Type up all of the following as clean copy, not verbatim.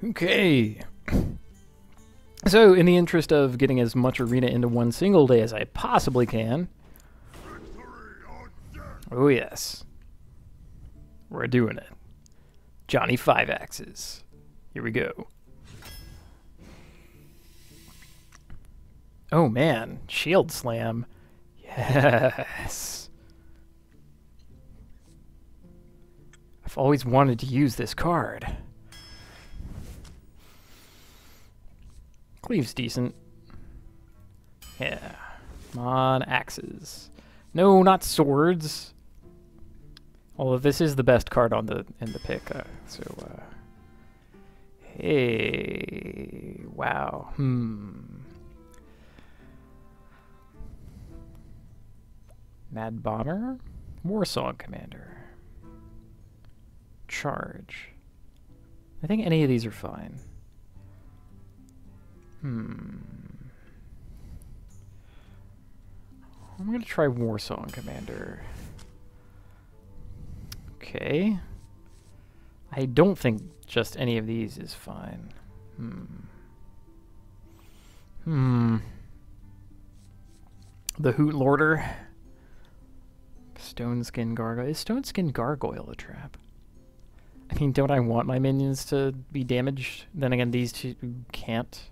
Okay. So, in the interest of getting as much arena into one single day as I possibly can. Oh, yes. We're doing it. Johnny Five Axes. Here we go. Oh, man. Shield Slam. Yes. I've always wanted to use this card. Cleave's decent. Yeah. Come on, axes. No, not swords. Although this is the best card on in the pick. Hey, wow. Mad Bomber, Warsong Commander, Charge. I think any of these are fine. I'm gonna try Warsong Commander. Okay. I don't think just any of these is fine. The Hoot Lorder. Stone Skin Gargoyle. Is Stone Skin Gargoyle a trap? I mean, don't I want my minions to be damaged? Then again, these two can't.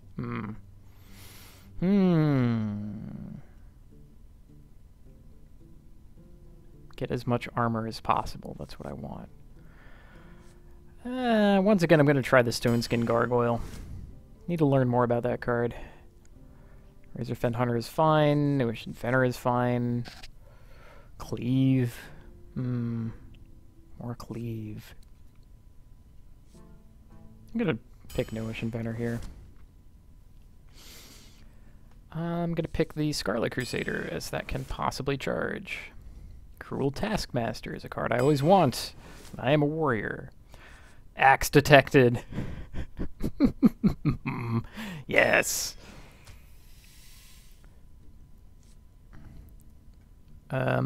Get as much armor as possible. That's what I want. Once again, I'm going to try the Stone Skin Gargoyle. Need to learn more about that card. Razorfen Hunter is fine. Notion Fenner is fine. Cleave. More Cleave. I'm going to pick Notion Fenner here. I'm going to pick the Scarlet Crusader, as that can possibly charge. Cruel Taskmaster is a card I always want. I am a warrior. Axe detected. Yes. How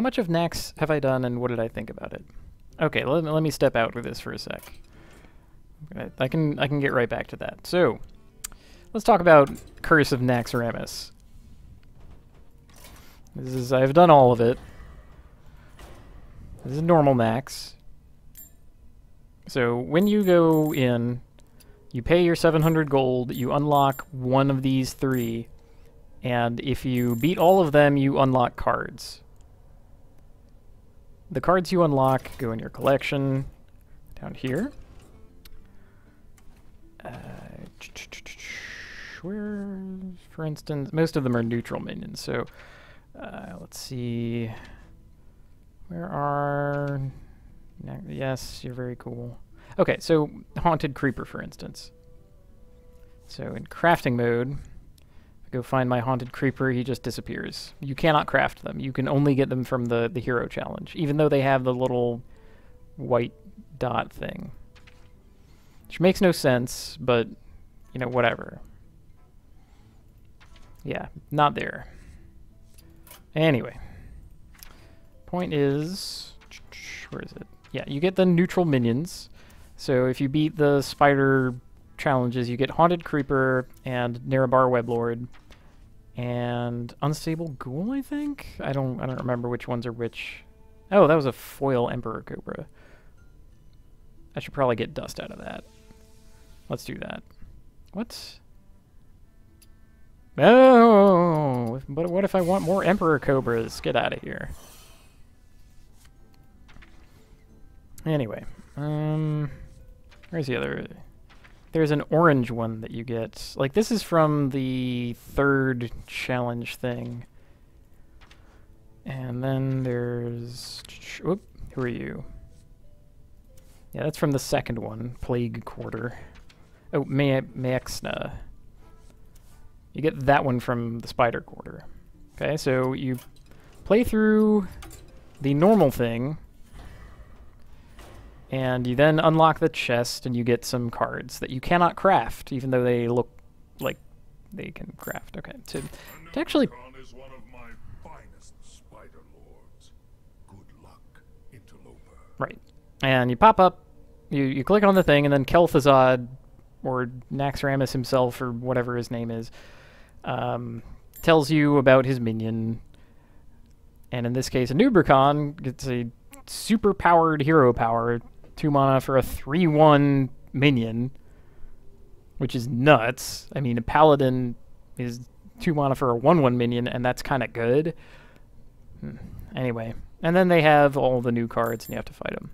much of Nax have I done, and what did I think about it? Okay, let me step out with this for a sec. I can get right back to that. So, let's talk about Curse of Naxxramas. I've done all of it. This is normal Nax. So when you go in, you pay your 700 gold, you unlock one of these three, and if you beat all of them, you unlock cards. The cards you unlock go in your collection down here. Where, for instance, most of them are neutral minions, so let's see. Where are... Yes, you're very cool. Okay, so Haunted Creeper, for instance. So in crafting mode, I go find my Haunted Creeper, he just disappears. You cannot craft them. You can only get them from the hero challenge, even though they have the little white dot thing. Which makes no sense, but, you know, whatever. Yeah, not there. Anyway. Point is... Where is it? Yeah, you get the neutral minions. So if you beat the spider challenges, you get Haunted Creeper and Nerebar Weblord and Unstable Ghoul, I think? I don't remember which ones are which. Oh, that was a foil Emperor Cobra. I should probably get dust out of that. Let's do that. What? Oh, but what if I want more Emperor Cobras? Get out of here. Anyway, where's the other? There's an orange one that you get. Like, this is from the third challenge thing. And then there's... Whoop, who are you? Yeah, that's from the second one, Plague Quarter. Oh, Maexna. You get that one from the Spider Quarter. Okay, so you play through the normal thing, and you then unlock the chest, and you get some cards that you cannot craft, even though they look like they can craft. Okay, so to actually... is one of my finest spider lords. Good luck, interloper. Right. And you pop up, you click on the thing, and then Kel'Thuzad, or Naxxramas himself, or whatever his name is, tells you about his minion. And in this case, a Nubricon gets a super-powered hero power, 2 mana for a 3/1 minion, which is nuts. I mean, a Paladin is 2 mana for a 1/1 minion, and that's kind of good. Anyway, and then they have all the new cards, and you have to fight them.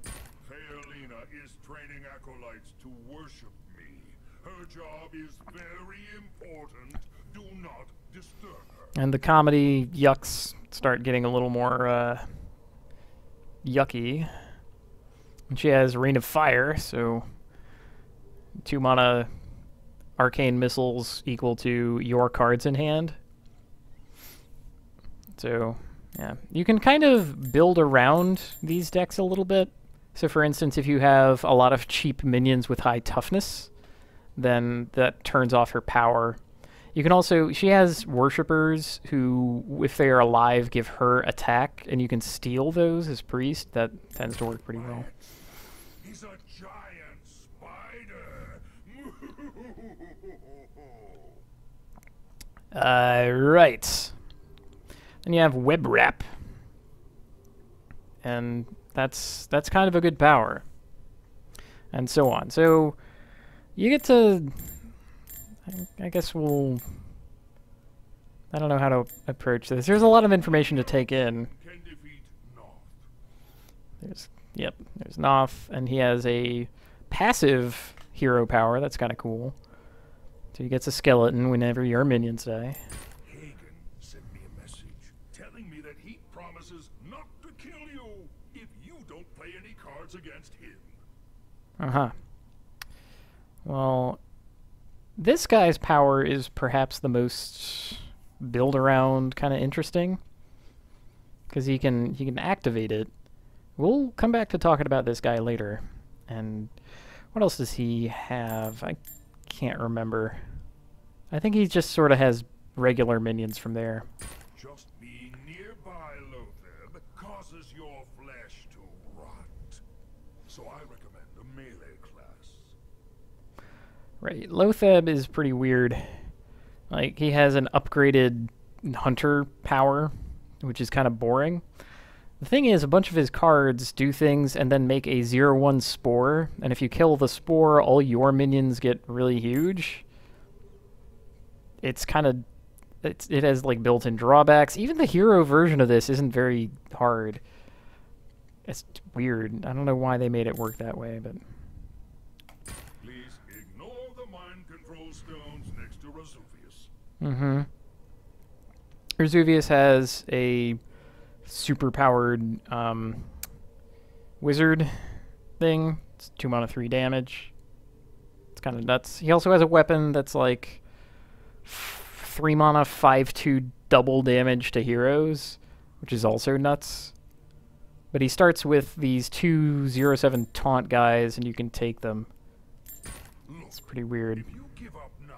Thealina is training acolytes to worship me. Her job is very important. Do not disturb her. And the comedy yucks start getting a little more yucky. And she has Rain of Fire, so 2 mana arcane missiles equal to your cards in hand. So, yeah. You can kind of build around these decks a little bit. So, for instance, if you have a lot of cheap minions with high toughness, then that turns off her power. You can also... She has worshippers who, if they are alive, give her attack, and you can steal those as priest. That tends to work pretty well. He's a giant spider. Right. Then you have Web Wrap. And that's kind of a good power. And so on. So you get to... I guess we'll... I don't know how to approach this. There's a lot of information to take in. Can defeat Noth. There's Noth, and he has a passive hero power. That's kind of cool. So he gets a skeleton whenever your minions die. Hagen sent me a message telling me that he promises not to kill you if you don't play any cards against him. Uh-huh. Well, this guy's power is perhaps the most build-around kind of interesting, because he can activate it. We'll come back to talking about this guy later. And what else does he have? I can't remember. I think he just sort of has regular minions from there. Just being nearby, Lotheb, causes your flesh to rot. So I recommend a melee class. Right. Lotheb is pretty weird. Like, he has an upgraded hunter power, which is kind of boring. The thing is, a bunch of his cards do things and then make a 0/1 spore, and if you kill the spore, all your minions get really huge. It's kind of... It has, like, built-in drawbacks. Even the hero version of this isn't very hard. It's weird. I don't know why they made it work that way, but... Please ignore the mind control stones next to Resuvius. Mm-hmm. Resuvius has a super-powered wizard thing. It's 2 mana 3 damage. It's kind of nuts. He also has a weapon that's like 3 mana 5/2 double damage to heroes, which is also nuts. But he starts with these 2 0/7 taunt guys, and you can take them. It's pretty weird. If you give up now,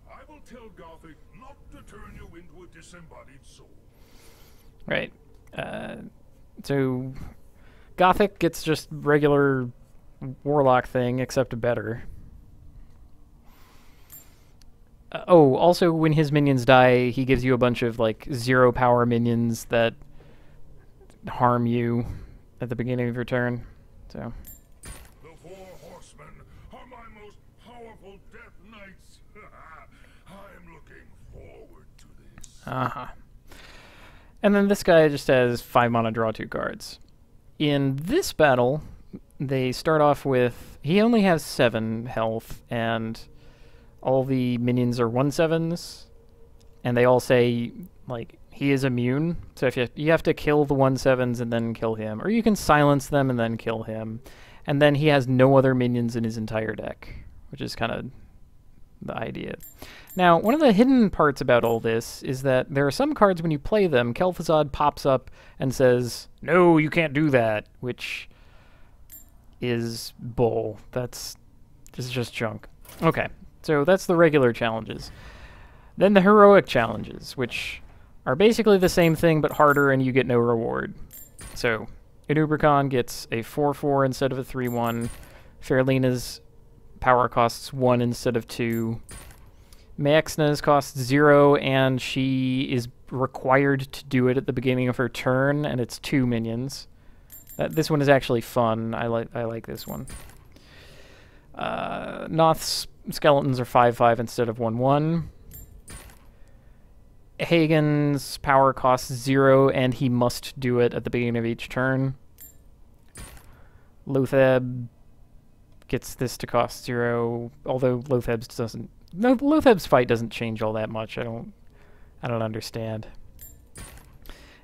I will tell Gothic not to turn you into a disembodied soul. Right. So Gothic gets just regular warlock thing, except better. Oh, also when his minions die, he gives you a bunch of like 0 power minions that harm you at the beginning of your turn. So. The 4 horsemen are my most powerful death knights. I'm looking forward to this. Uh-huh. And then this guy just has 5 mana, draw 2 cards. In this battle, they start off with... He only has 7 health, and all the minions are 1/7s, and they all say, like, he is immune. So if you have to kill the 1/7s and then kill him, or you can silence them and then kill him. And then he has no other minions in his entire deck, which is kind of the idea. Now, one of the hidden parts about all this is that there are some cards when you play them, Kel'Thuzad pops up and says, "No, you can't do that," which is bull. This is just junk. Okay, so that's the regular challenges. Then the heroic challenges, which are basically the same thing but harder and you get no reward. So, Inubricon gets a 4/4 instead of a 3/1. Fairlena's power costs 1 instead of 2. Maexna's costs 0, and she is required to do it at the beginning of her turn, and it's 2 minions. This one is actually fun. I like this one. Noth's skeletons are 5/5 instead of 1/1. Hagen's power costs 0, and he must do it at the beginning of each turn. Lotheb gets this to cost 0, although Lotheb's doesn't. No, Lotheb's fight doesn't change all that much. I don't understand.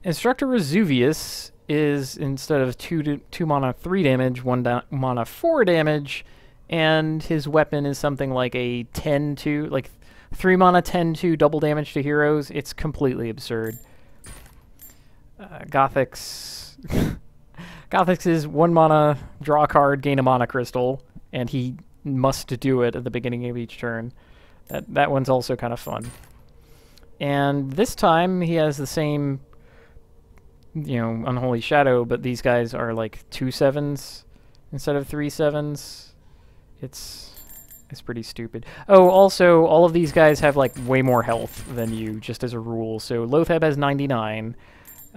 Instructor Vesuvius is, instead of 2 mana 3 damage, 1 mana 4 damage, and his weapon is something like a 10/2, like 3 mana 10/2 double damage to heroes. It's completely absurd. Gothic's Gothic's is 1 mana, draw a card, gain a mana crystal, and he must do it at the beginning of each turn. That one's also kind of fun. And this time he has the same, Unholy Shadow, but these guys are like 2/7s instead of 3/7s. It's pretty stupid. Oh, also, all of these guys have like way more health than you, just as a rule. So Lotheb has 99.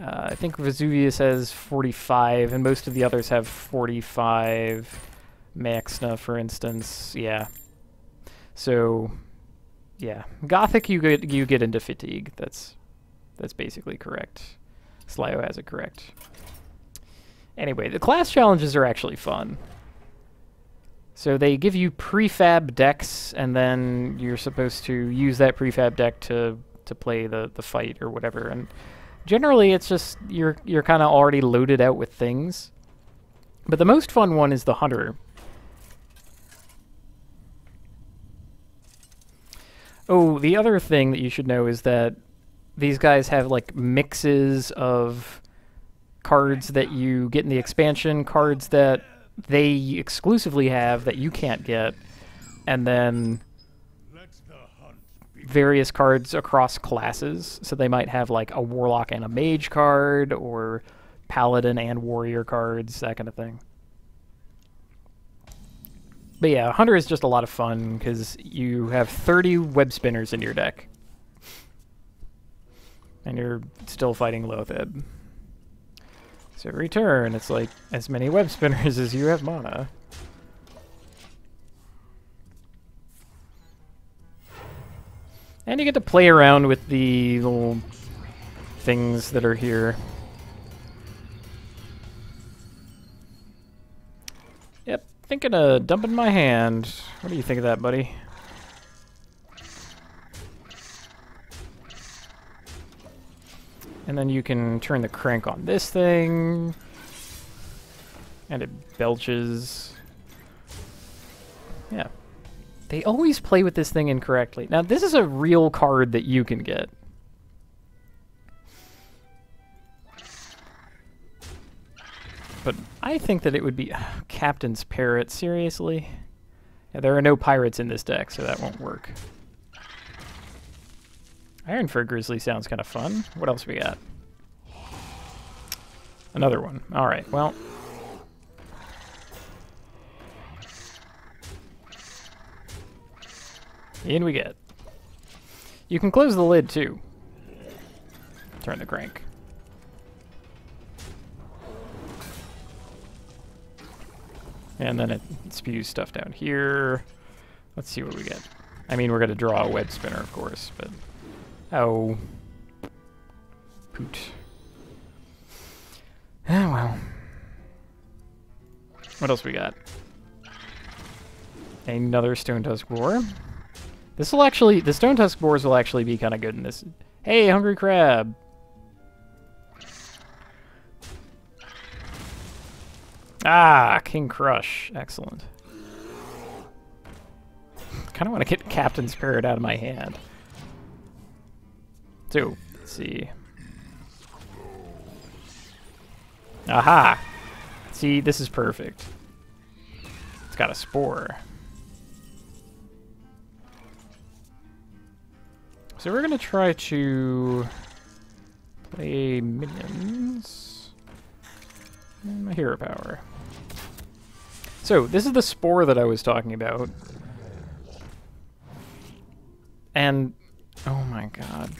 I think Vesuvius has 45, and most of the others have 45. Maexna, for instance, yeah. So, yeah, Gothic you get into fatigue. That's basically correct. Slyo has it correct. Anyway, the class challenges are actually fun. So they give you prefab decks, and then you're supposed to use that prefab deck to play the fight or whatever. And generally, it's just you're kind of already loaded out with things. But the most fun one is the Hunter. Oh, the other thing that you should know is that these guys have like mixes of cards that you get in the expansion, cards that they exclusively have that you can't get, and then various cards across classes. So they might have like a Warlock and a Mage card, or Paladin and Warrior cards, that kind of thing. But yeah, Hunter is just a lot of fun because you have 30 web spinners in your deck. And you're still fighting Lotheb. So every turn, it's like as many web spinners as you have mana. And you get to play around with the little things that are here. Yep, thinking of dumping my hand. What do you think of that, buddy? And then you can turn the crank on this thing. And it belches. Yeah. They always play with this thing incorrectly. Now, this is a real card that you can get. But I think that it would be... Captain's Parrot, seriously? Yeah, there are no pirates in this deck, so that won't work. Ironfur Grizzly sounds kind of fun. What else we got? Another one. Alright, well... in we get. You can close the lid, too. Turn the crank. And then it spews stuff down here. Let's see what we get. I mean, we're going to draw a web spinner, of course, but... oh. Poot. Ah, well. What else we got? Another Stone Tusk Boar. This will actually... the Stone Tusk Boars will actually be kind of good in this. Hey, Hungry Crab! Ah, King Crush. Excellent. Kind of want to get Captain's Parrot out of my hand. So, let's see. Aha! See, this is perfect. It's got a Spore. So we're going to try to play minions. And my hero power. So, this is the spore that I was talking about. And, oh my god.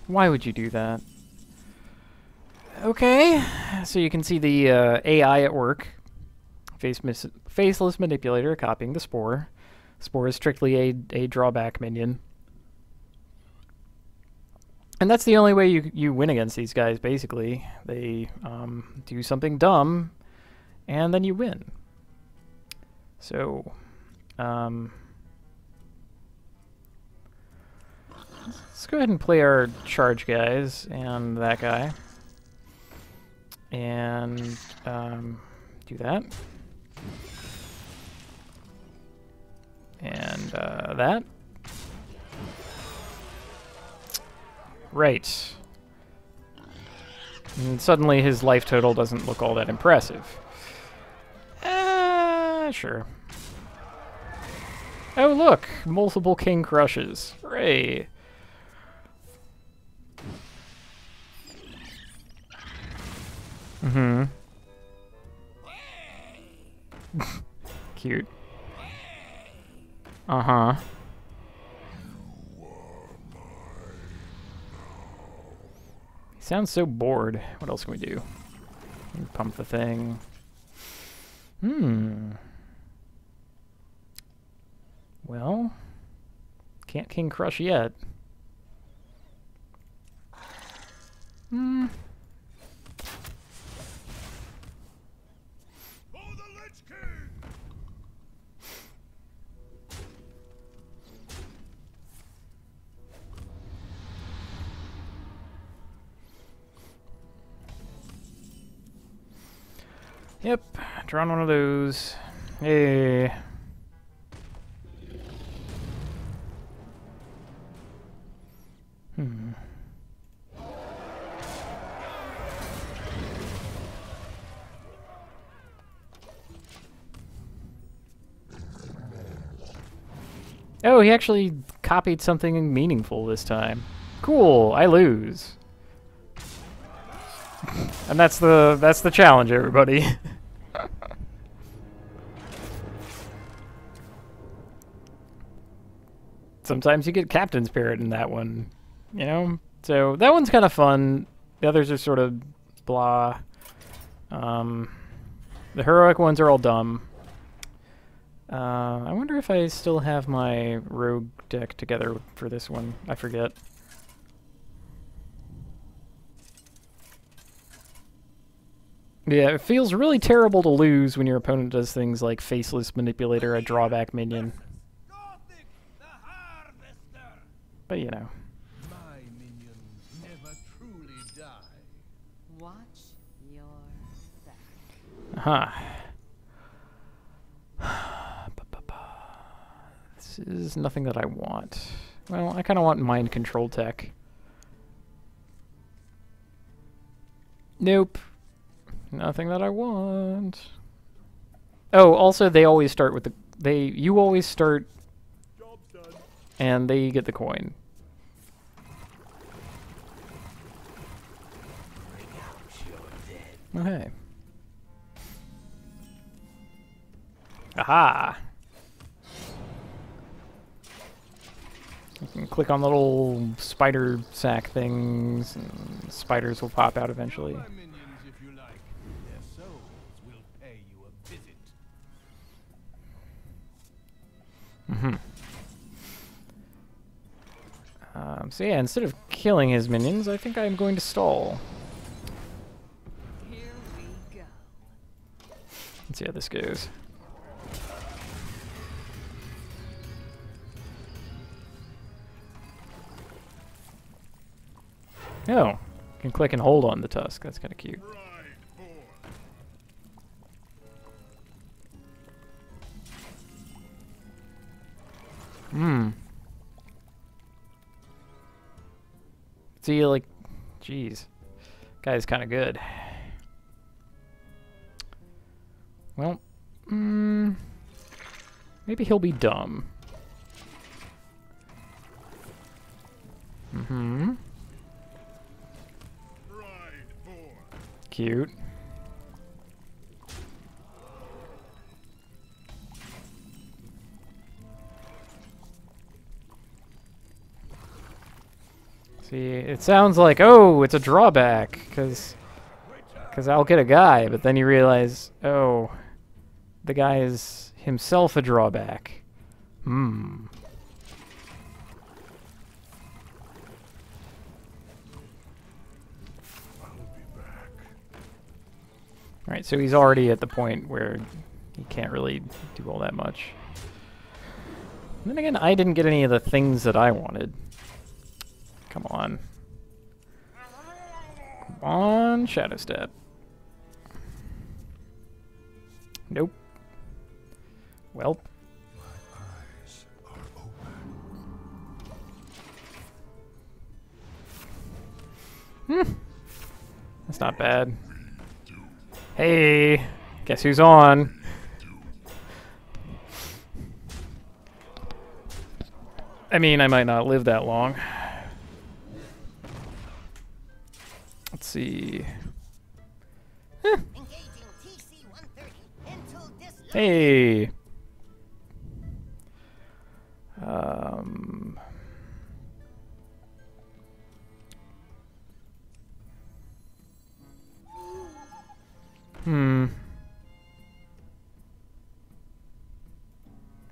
Why would you do that? Okay, so you can see the AI at work. Faceless manipulator copying the spore. Spore is strictly a drawback minion. And that's the only way you win against these guys, basically. They do something dumb, and then you win. So, let's go ahead and play our charge guys, and that guy. And do that. And that. Right. And suddenly his life total doesn't look all that impressive. Sure. Oh, look! Multiple king crushes. Hooray! Mm-hmm. Cute. Uh-huh. He sounds so bored. What else can we do? Pump the thing. Well, can't king crush yet. Yep, drawn one of those. Hey. Oh, he actually copied something meaningful this time. Cool, I lose. And that's the challenge, everybody. Sometimes you get Captain's Parrot in that one, you know? So that one's kind of fun. The others are sort of blah. The heroic ones are all dumb. I wonder if I still have my rogue deck together for this one. I forget. Yeah, it feels really terrible to lose when your opponent does things like Faceless Manipulator, a drawback minion. But you know. My minions never truly die. Watch your back. Aha. This is nothing that I want. Well, I kind of want mind control tech. Nope. Nothing that I want. Oh, also they always start with you always start and they get the coin. Okay. Aha! You can click on little spider sack things, and spiders will pop out eventually. My minions, if you like. Their souls will pay you a visit. So yeah, instead of killing his minions, I think I'm going to stall. Here we go. Let's see how this goes. Oh, you can click and hold on the tusk. That's kind of cute. See, like, jeez, guy's kind of good. Well, maybe he'll be dumb. Cute. See, it sounds like, oh, it's a drawback, because I'll get a guy, but then you realize, oh, the guy is himself a drawback. Hmm. Alright, so he's already at the point where he can't really do all that much. And then again, I didn't get any of the things that I wanted. Come on. Come on, Shadow Step. Nope. Welp. Eyes are open. That's not bad. Hey, guess who's on? I mean, I might not live that long. Let's see. Hey.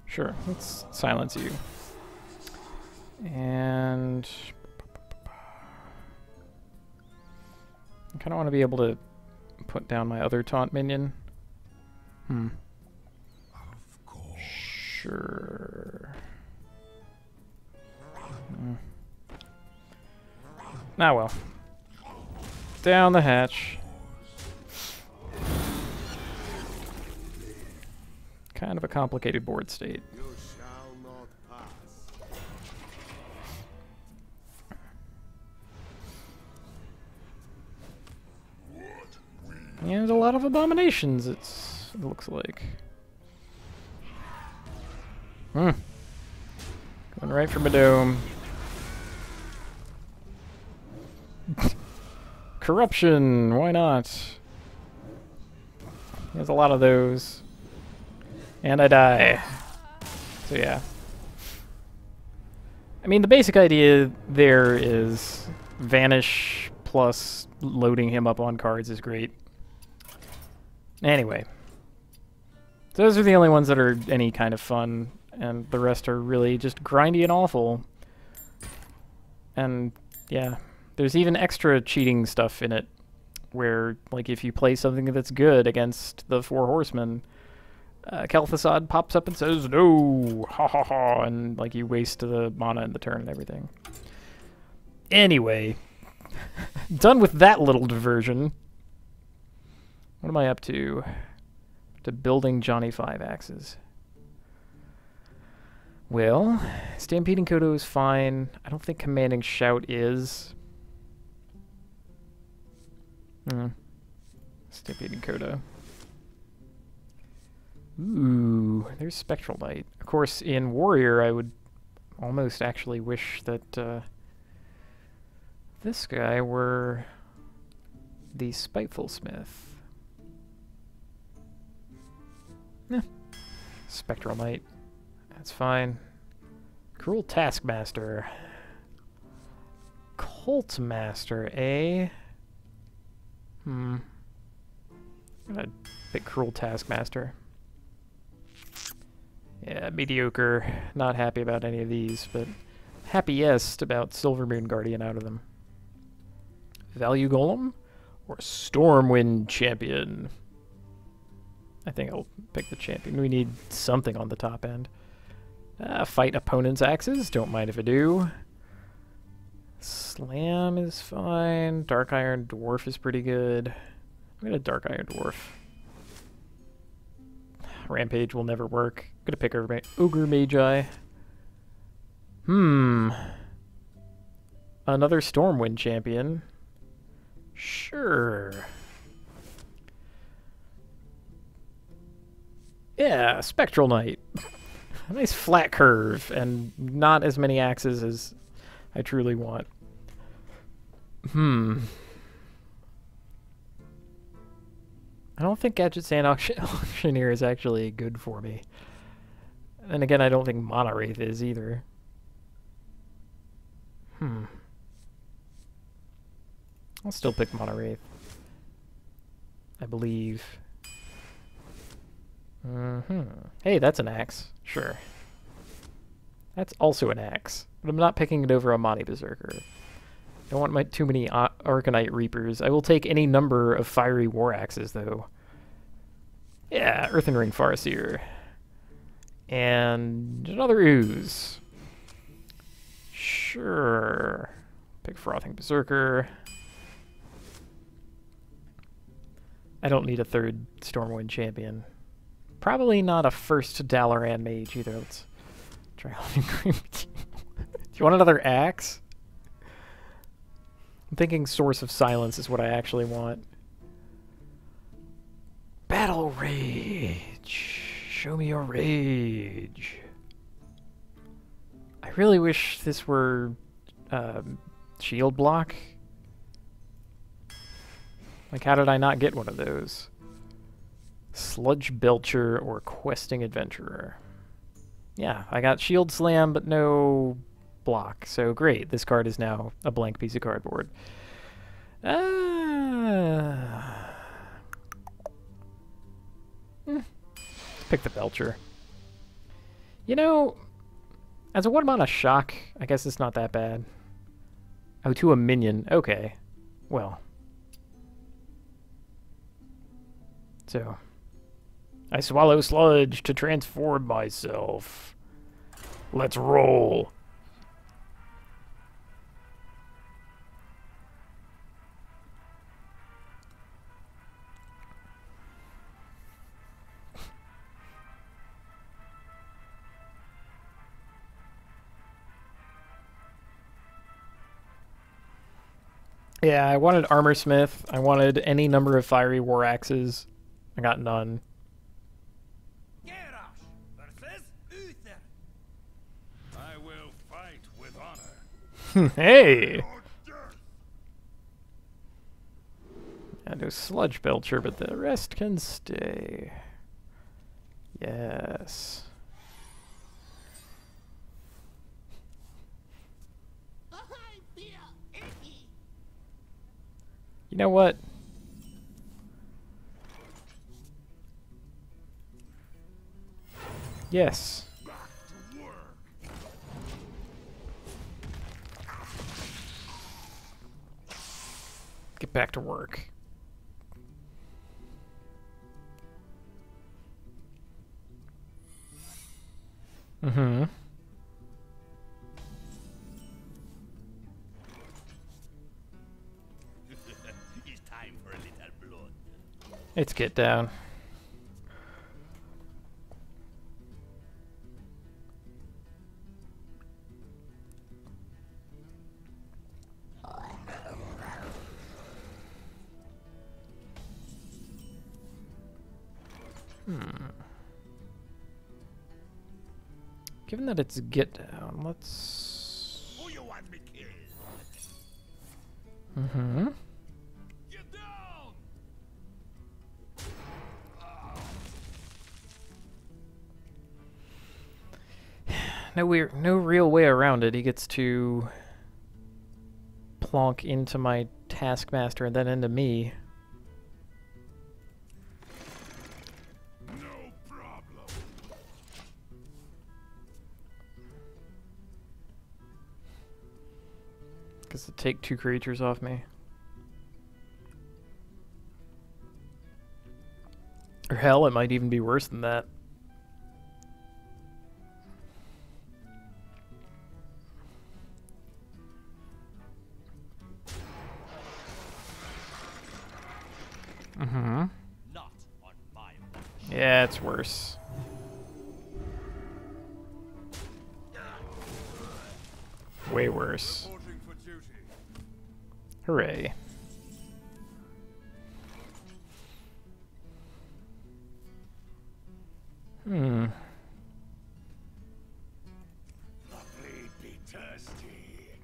Sure, let's silence you. And I kind of want to be able to put down my other taunt minion. Of course. Sure. Ah, well. Down the hatch. Kind of a complicated board state. You shall not pass. Yeah, there's a lot of abominations, it looks like. Going right for my dome. Corruption, why not? There's a lot of those. And I die. So yeah. I mean, the basic idea there is vanish plus loading him up on cards is great. Anyway. Those are the only ones that are any kind of fun, and the rest are really just grindy and awful. And yeah, there's even extra cheating stuff in it, where, like, if you play something that's good against the Four Horsemen, Kel'Thuzad pops up and says, no, ha ha ha, and, like, you waste the mana in the turn and everything. Anyway, done with that little diversion. What am I up to? To building Johnny 5 axes. Well, Stampeding Kodo is fine. I don't think Commanding Shout is. Stampeding Kodo. Ooh, there's Spectral Knight. Of course, in Warrior, I would almost actually wish that this guy were the Spiteful Smith. Spectral Knight. That's fine. Cruel Taskmaster. Cult Master, eh? I'm gonna pick Cruel Taskmaster. Yeah, mediocre. Not happy about any of these, but happiest about Silvermoon Guardian out of them. Value Golem or Stormwind Champion? I think I'll pick the champion. We need something on the top end. Fight opponent's axes. Don't mind if I do. Slam is fine. Dark Iron Dwarf is pretty good. I'm gonna Dark Iron Dwarf. Rampage will never work. I'm gonna pick Ogre Magi. Another Stormwind champion. Sure. Yeah, Spectral Knight. A nice flat curve, and not as many axes as I truly want. I don't think Gadget Sand Auctioneer is actually good for me. And again, I don't think Mono Wraith is either. I'll still pick Mono Wraith, I believe. Hey, that's an axe. Sure. That's also an axe, but I'm not picking it over a Mani Berserker. Don't want too many Arcanite Reapers. I will take any number of Fiery War Axes, though. Yeah, Earthen Ring Farseer. And another Ooze. Sure. Pick Frothing Berserker. I don't need a third Stormwind champion. Probably not a first Dalaran mage either. Let's try Hunting Cream. Do you want another axe? I'm thinking Source of Silence is what I actually want. Battle Rage. Show me your rage. I really wish this were shield block. Like, how did I not get one of those? Sludge Belcher or Questing Adventurer. Yeah, I got Shield Slam, but no block. So great, this card is now a blank piece of cardboard. Pick the Belcher. You know, as a 1-mana shock, I guess it's not that bad. Oh, to a minion. Okay. Well. So, I swallow sludge to transform myself. Let's roll. Yeah, I wanted Armor Smith. I wanted any number of Fiery War Axes. I got none. I will fight with honor. Hey! I do Sludge Belcher, but the rest can stay. Yes. You know what? Yes. Get back to work. Mm-hmm. It's time for a little blood. It's get down. Given that it's get down, let's... Who you want me killed? Mm-hmm. Get down! No real way around it. He gets to plonk into my Taskmaster and then into me. No problem. Because to take 2 creatures off me. Or hell, it might even be worse than that. Mm-hmm. Not on my watch. Yeah, it's worse. Way worse. Reporting for duty. Hooray. Hmm. Lovely be thirsty.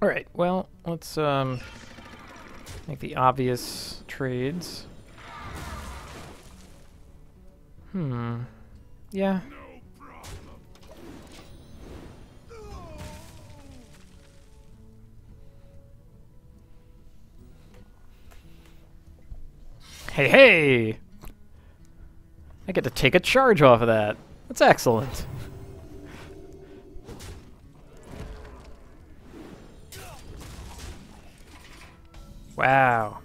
Alright, well, let's make the obvious trades. Yeah. No problem. Hey, hey! I get to take a charge off of that. That's excellent. Wow.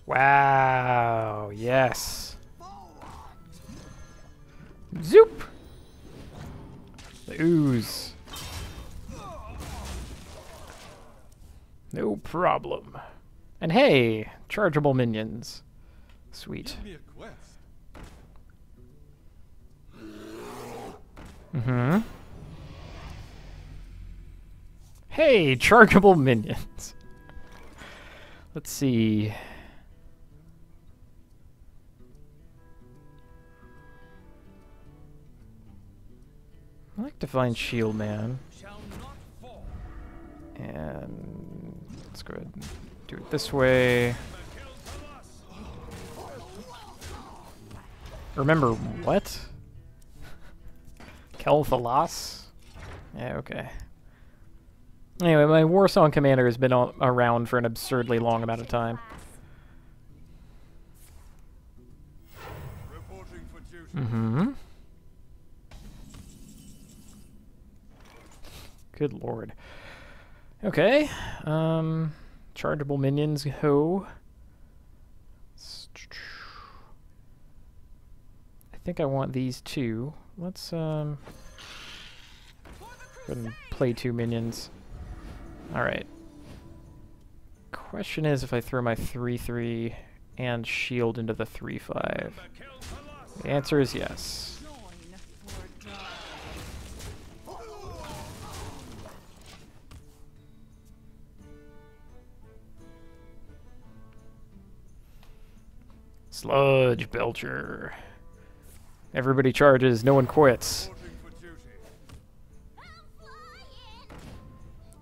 Wow, yes. Zoop! The ooze. No problem. And hey, chargeable minions. Sweet. Give me a quest. Mm-hmm. Hey, chargeable minions. Let's see. I like to find Shield Man. Shall not fall. And let's go ahead and do it this way. Remember what? Kel'Thalas? Yeah, okay. Anyway, my Warsong commander has been around for an absurdly long amount of time. Reporting for duty. Mm-hmm. Good lord. Okay. Chargeable minions, ho. I think I want these two. Let's go ahead and play 2 minions. Alright. Question is if I throw my 3/3 and shield into the 3/5. The answer is yes. Join or die. Sludge Belcher. Everybody charges, no one quits. Reporting for duty.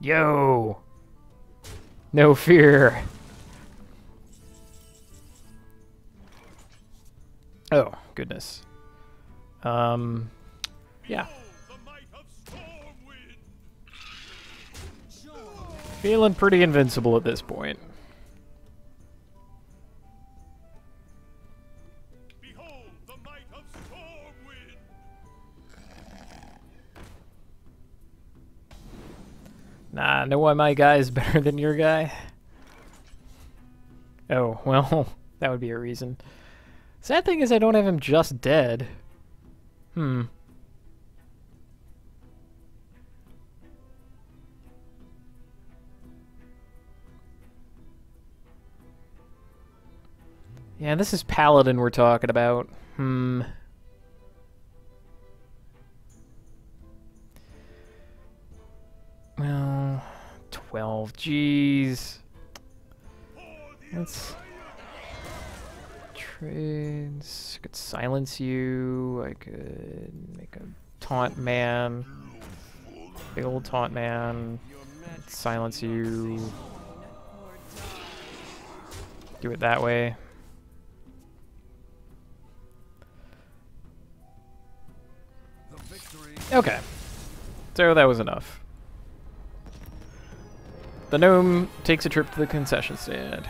Yo! No fear. Oh, goodness. Yeah. The might of Stormwind. Feeling pretty invincible at this point. Behold the might of Stormwind. Nah, know why my guy is better than your guy? Oh, well, that would be a reason. Sad thing is I don't have him just dead. Yeah, this is Paladin we're talking about. Well, 12. Jeez. Let's trades. I could silence you. I could make a taunt man. Big old taunt man. Silence you. Do it that way. The victory. Okay. So that was enough. The gnome takes a trip to the concession stand.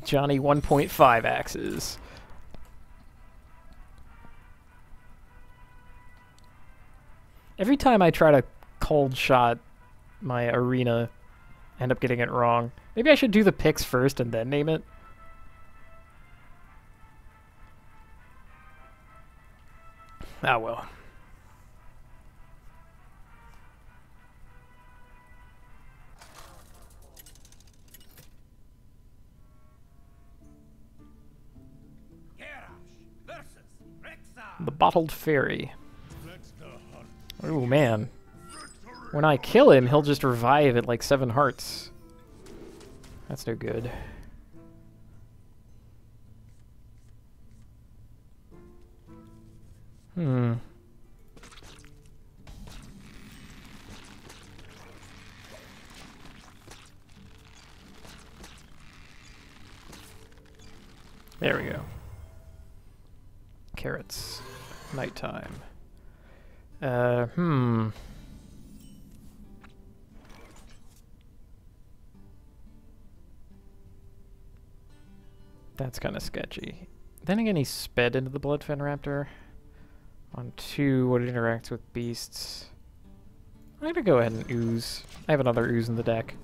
Johnny 1.5 axes. Every time I try to cold shot my arena, I end up getting it wrong. Maybe I should do the picks first and then name it. Ah, well. The Bottled Fairy. Oh man. When I kill him, he'll just revive at like 7 hearts. That's no good. There we go. Carrots. Nighttime. That's kind of sketchy. Then again, he sped into the Bloodfen Raptor. On 2, what it interacts with beasts. I'm gonna go ahead and ooze. I have another ooze in the deck.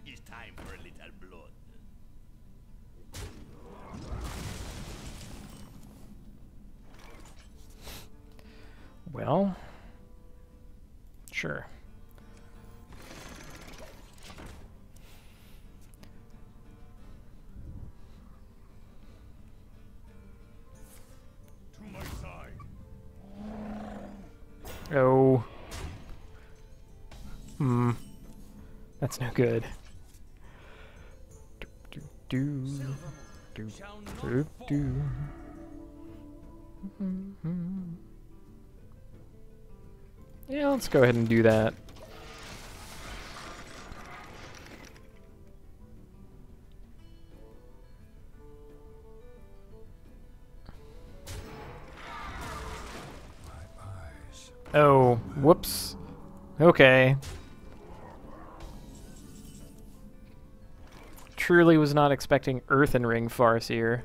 It's time for a little blood. Well, sure. To my side. Oh. That's no good. Do, do, do, do. Yeah, let's go ahead and do that. My eyes. Oh, whoops. Okay. Truly was not expecting Earthen Ring Farseer.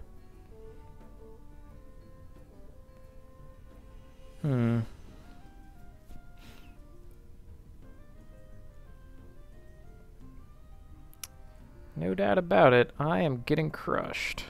No doubt about it, I am getting crushed.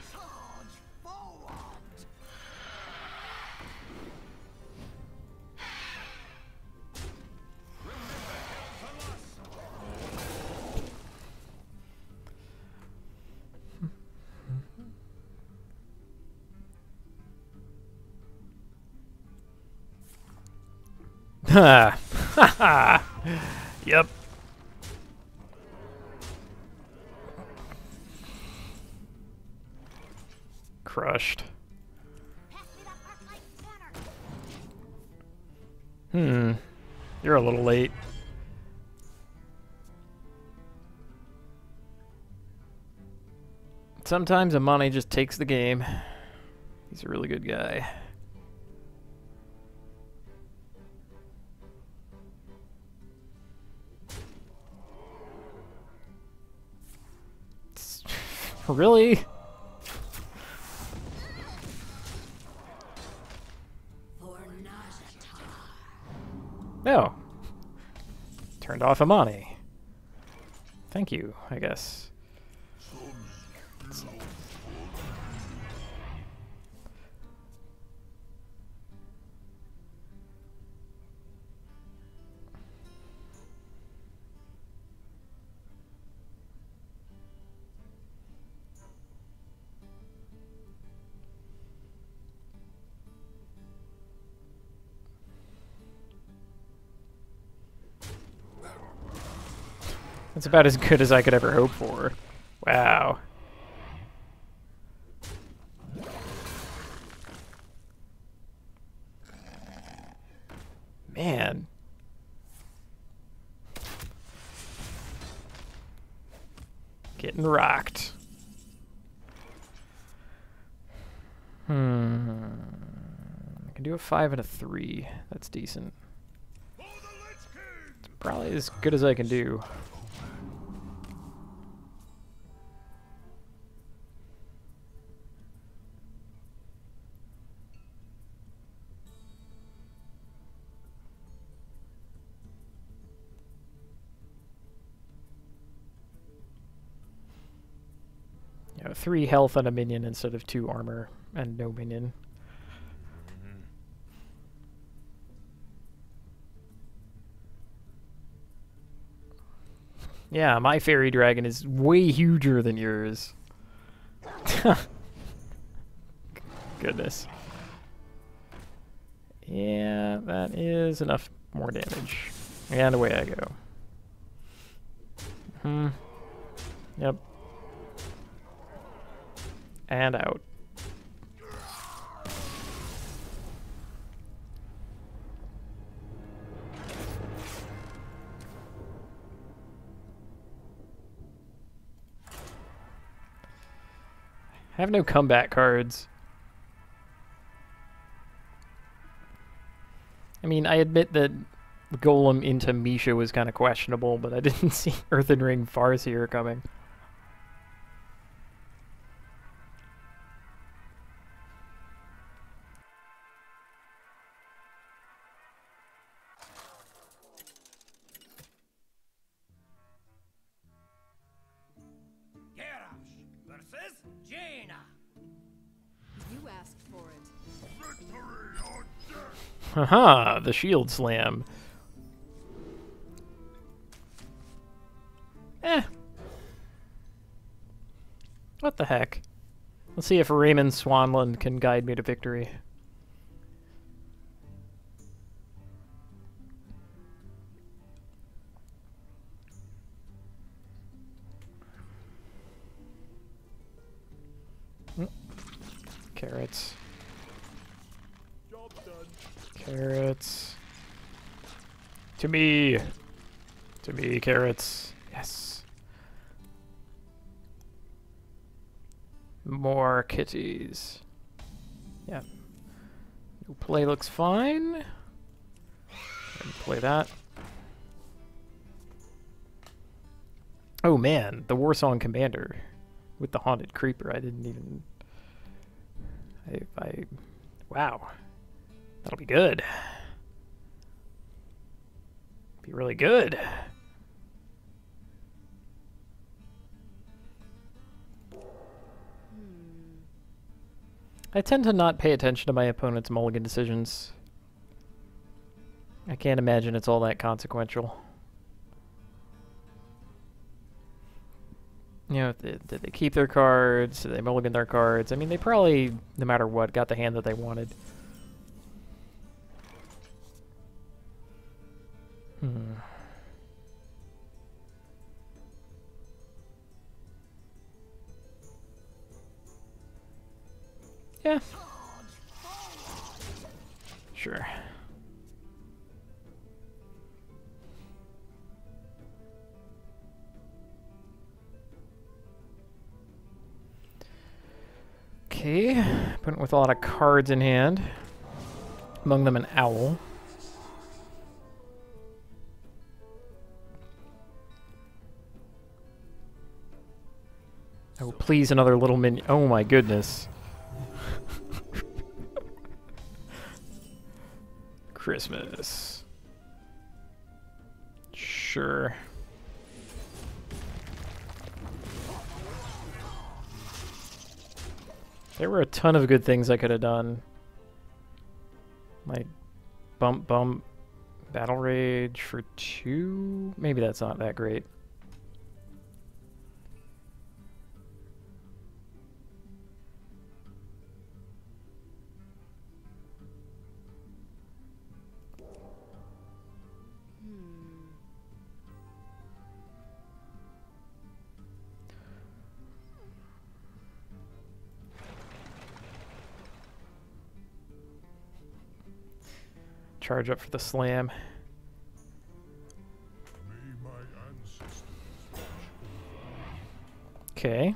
Ha! Ha ha! Yep. Crushed. You're a little late. Sometimes Amani just takes the game. He's a really good guy. Really? No. Turned off Amani. Thank you, I guess. That's about as good as I could ever hope for. Wow. Man. Getting rocked. I can do a 5 and a 3. That's decent. It's probably as good as I can do. You know, 3 health and a minion instead of 2 armor and no minion. Yeah, my fairy dragon is way huger than yours. Goodness. Yeah, that is enough more damage. And away I go. Yep. And out. I have no comeback cards. I mean, I admit that Golem into Misha was kind of questionable, but I didn't see Earthen Ring Farseer coming. Garrosh versus Jaina. You asked for it. Victory or death! Haha, the shield slam. Eh. What the heck? Let's see if Raymond Swanland can guide me to victory. Carrots. Job done. Carrots. To me. To me, carrots. Yes. More kitties. Yeah. New play looks fine. And play that. Oh man, the Warsong Commander with the Haunted Creeper. I didn't even... Wow. That'll be good. Be really good. I tend to not pay attention to my opponent's mulligan decisions. I can't imagine it's all that consequential. You know, did they keep their cards? Did they mulligan their cards? I mean, they probably, no matter what, got the hand that they wanted. Yeah. Sure. Okay, opponent with a lot of cards in hand. Among them an owl. Oh, please, another little minion. Oh my goodness. Christmas. Sure. There were a ton of good things I could have done. Like bump, battle rage for 2. Maybe that's not that great. Charge up for the slam. May my ancestors watch over. Okay.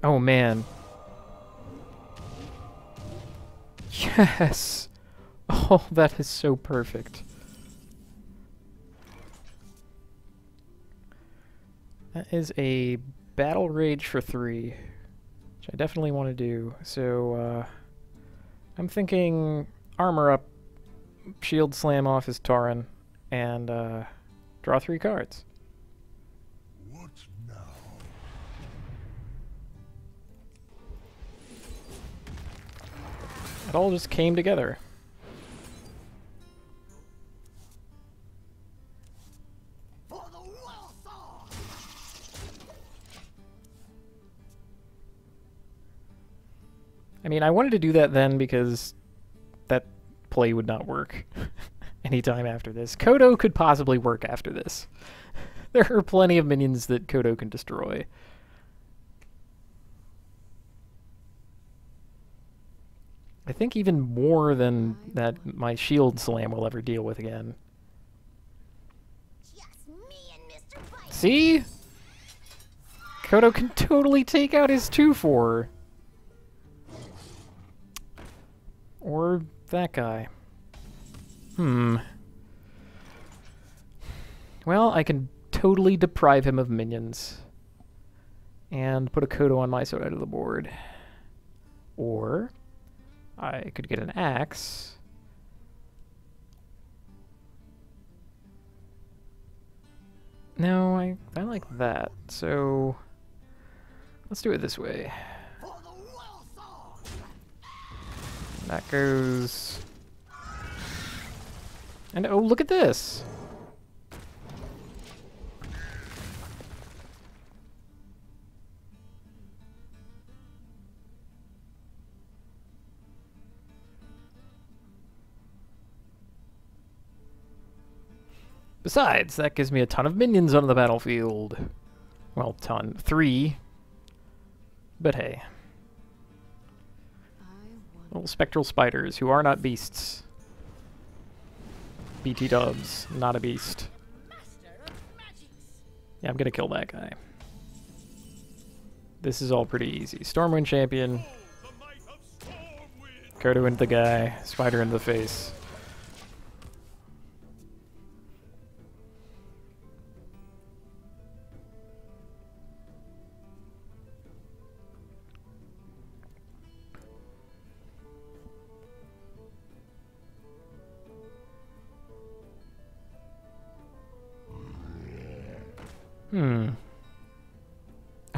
Oh man. Yes! Oh, that is so perfect. That is a battle rage for 3, which I definitely want to do. So, I'm thinking armor up, shield slam off his Tauren, and draw 3 cards. What now? It all just came together. For the royal sword! I mean, I wanted to do that then because that play would not work anytime after this. Kodo could possibly work after this. There are plenty of minions that Kodo can destroy. I think even more than that my shield slam will ever deal with again. Just me and Mr. Bite. See? Kodo can totally take out his 2/4. Or that guy. Well, I can totally deprive him of minions. And put a Kodo on my side of the board. Or I could get an axe. No, I like that. So let's do it this way. For the well sword. That goes. And oh, look at this. Besides, that gives me a ton of minions on the battlefield. Well, ton. 3. But hey. Little spectral spiders who are not beasts. BT dubs, not a beast. Yeah, I'm gonna kill that guy. This is all pretty easy. Stormwind champion. Kodo into the guy. Spider in the face.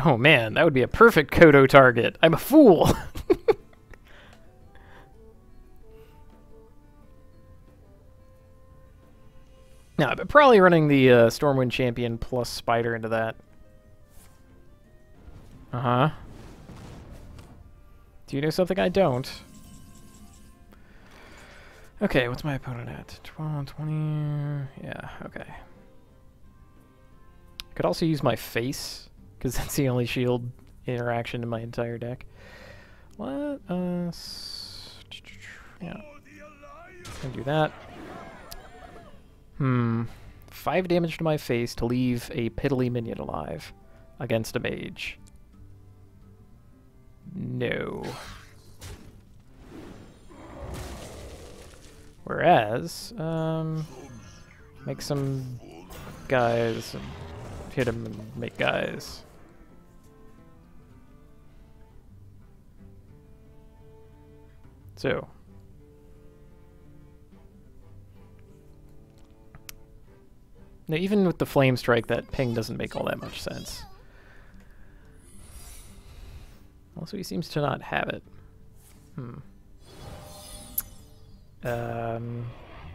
Oh man, that would be a perfect Kodo target. I'm a fool! No, but probably running the Stormwind Champion plus Spider into that. Uh-huh. Do you know something I don't? Okay, what's my opponent at? 12, 20... Yeah, okay. Could also use my face, because that's the only shield interaction in my entire deck. Let us... Yeah. Can do that. 5 damage to my face to leave a piddly minion alive against a mage. No. Whereas, make some guys and hit him and make guys. So. Now, even with the Flame Strike, that ping doesn't make all that much sense. Also, he seems to not have it.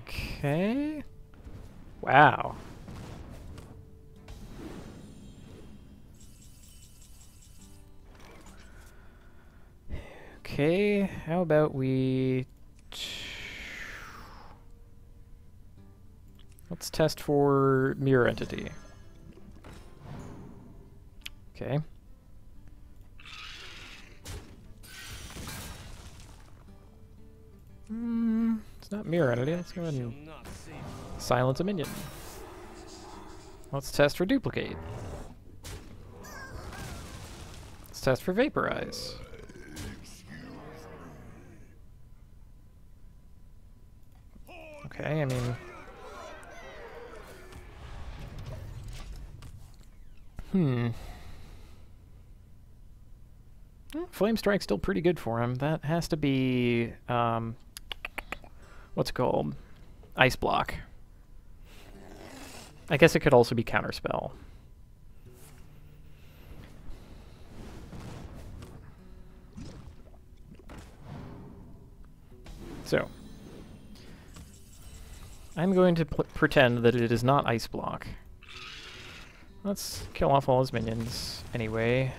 Okay. Wow. Okay, how about we... Let's test for Mirror Entity. Okay. It's not Mirror Entity. Let's go ahead and silence a minion. Let's test for Duplicate. Let's test for Vaporize. Okay, I mean... Flame Strike's still pretty good for him. That has to be, what's it called? Ice Block. I guess it could also be Counterspell. So, I'm going to pretend that it is not Ice Block. Let's kill off all his minions anyway.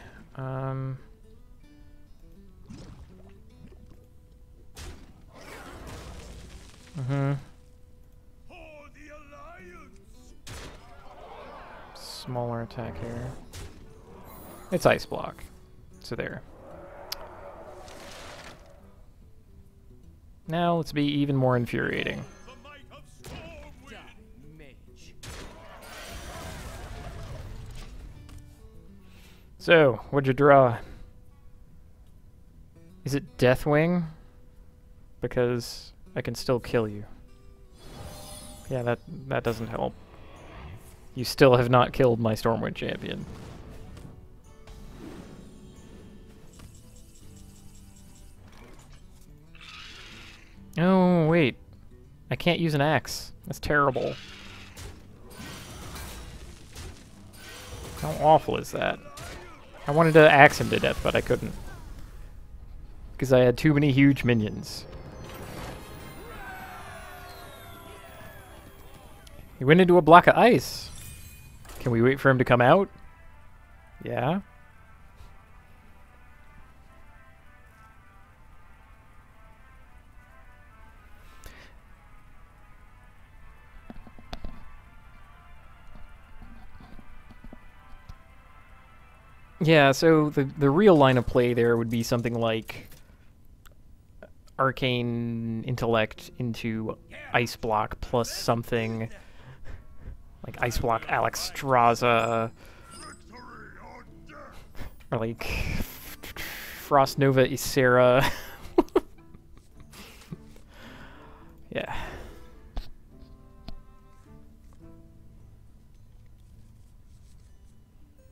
Smaller attack here. It's Ice Block. So there. Now let's be even more infuriating. So, what'd you draw? Is it Deathwing? Because I can still kill you. Yeah, that doesn't help. You still have not killed my Stormwind champion. Oh, wait. I can't use an axe. That's terrible. How awful is that? I wanted to axe him to death, but I couldn't. Because I had too many huge minions. He went into a block of ice. Can we wait for him to come out? Yeah. Yeah, so the real line of play there would be something like Arcane Intellect into Ice Block plus something like Ice Block Alexstrasza, or like Frost Nova Ysera. Yeah.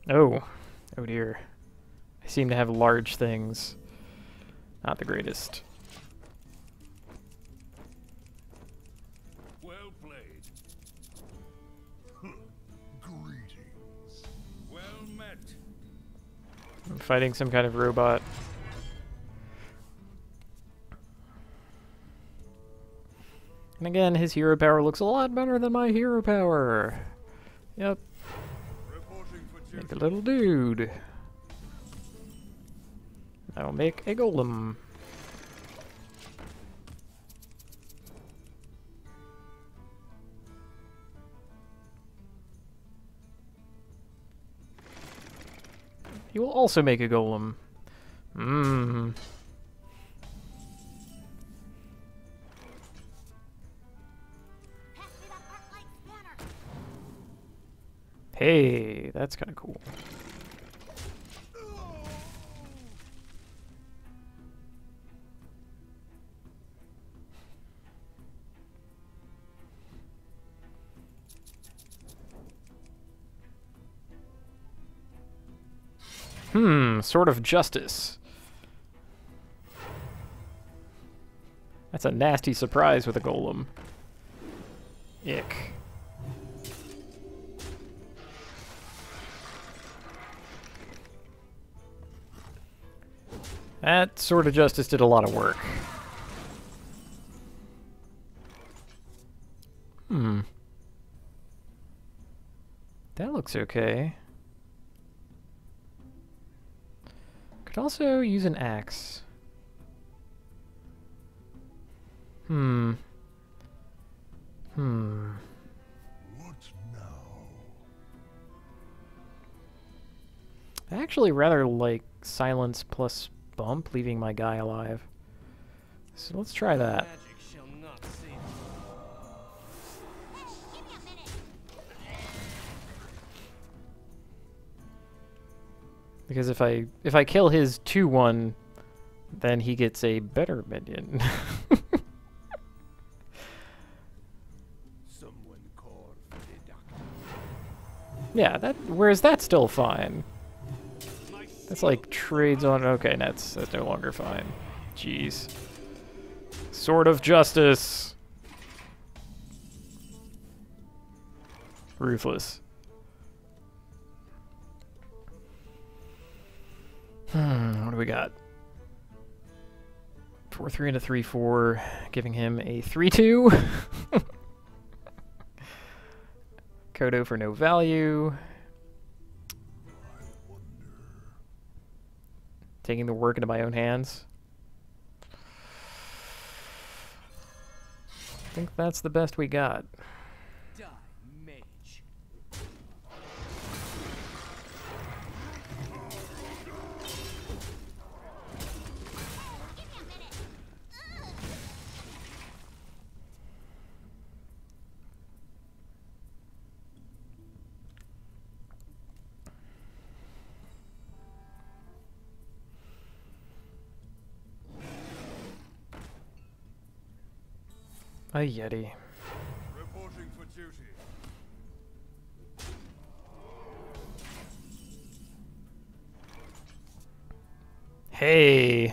Oh. Oh dear. I seem to have large things. Not the greatest. Well played. Greetings. Well met. I'm fighting some kind of robot. And again, his hero power looks a lot better than my hero power. Yep. Make a little dude. I'll make a golem. He will also make a golem. Mmm. Hey, that's kind of cool. Sword of Justice. That's a nasty surprise with a golem. Ick. That Sword of Justice did a lot of work. That looks okay. Could also use an axe. What now? I actually rather like silence plus bump, leaving my guy alive. So let's try that. Magic shall not save you. Because if I kill his 2/1, then he gets a better minion. Someone call for the doctor. Yeah, whereas that's still fine. That's like trades on. Okay, that's no longer fine. Jeez. Sword of Justice. Ruthless. What do we got? 4/3 and a 3/4, giving him a 3/2. Kodo for no value. Taking the work into my own hands. I think that's the best we got. Die, mage. A Yeti. Reporting for duty. Hey!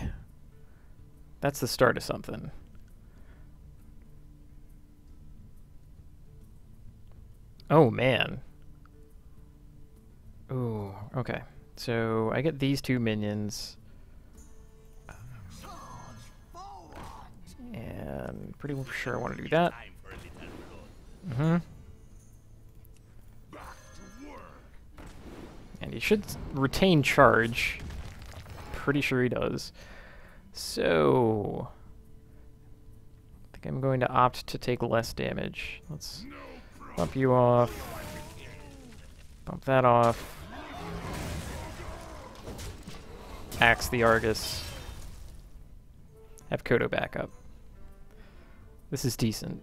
That's the start of something. Oh, man. Ooh, okay. So, I get these 2 minions. Charge forward. And pretty sure I want to do that. Time for a little blood. Mm-hmm. Back to work. And he should retain charge. Pretty sure he does. So, I think I'm going to opt to take less damage. Let's bump you off. Bump that off. Axe the Argus. Have Kodo back up. This is decent.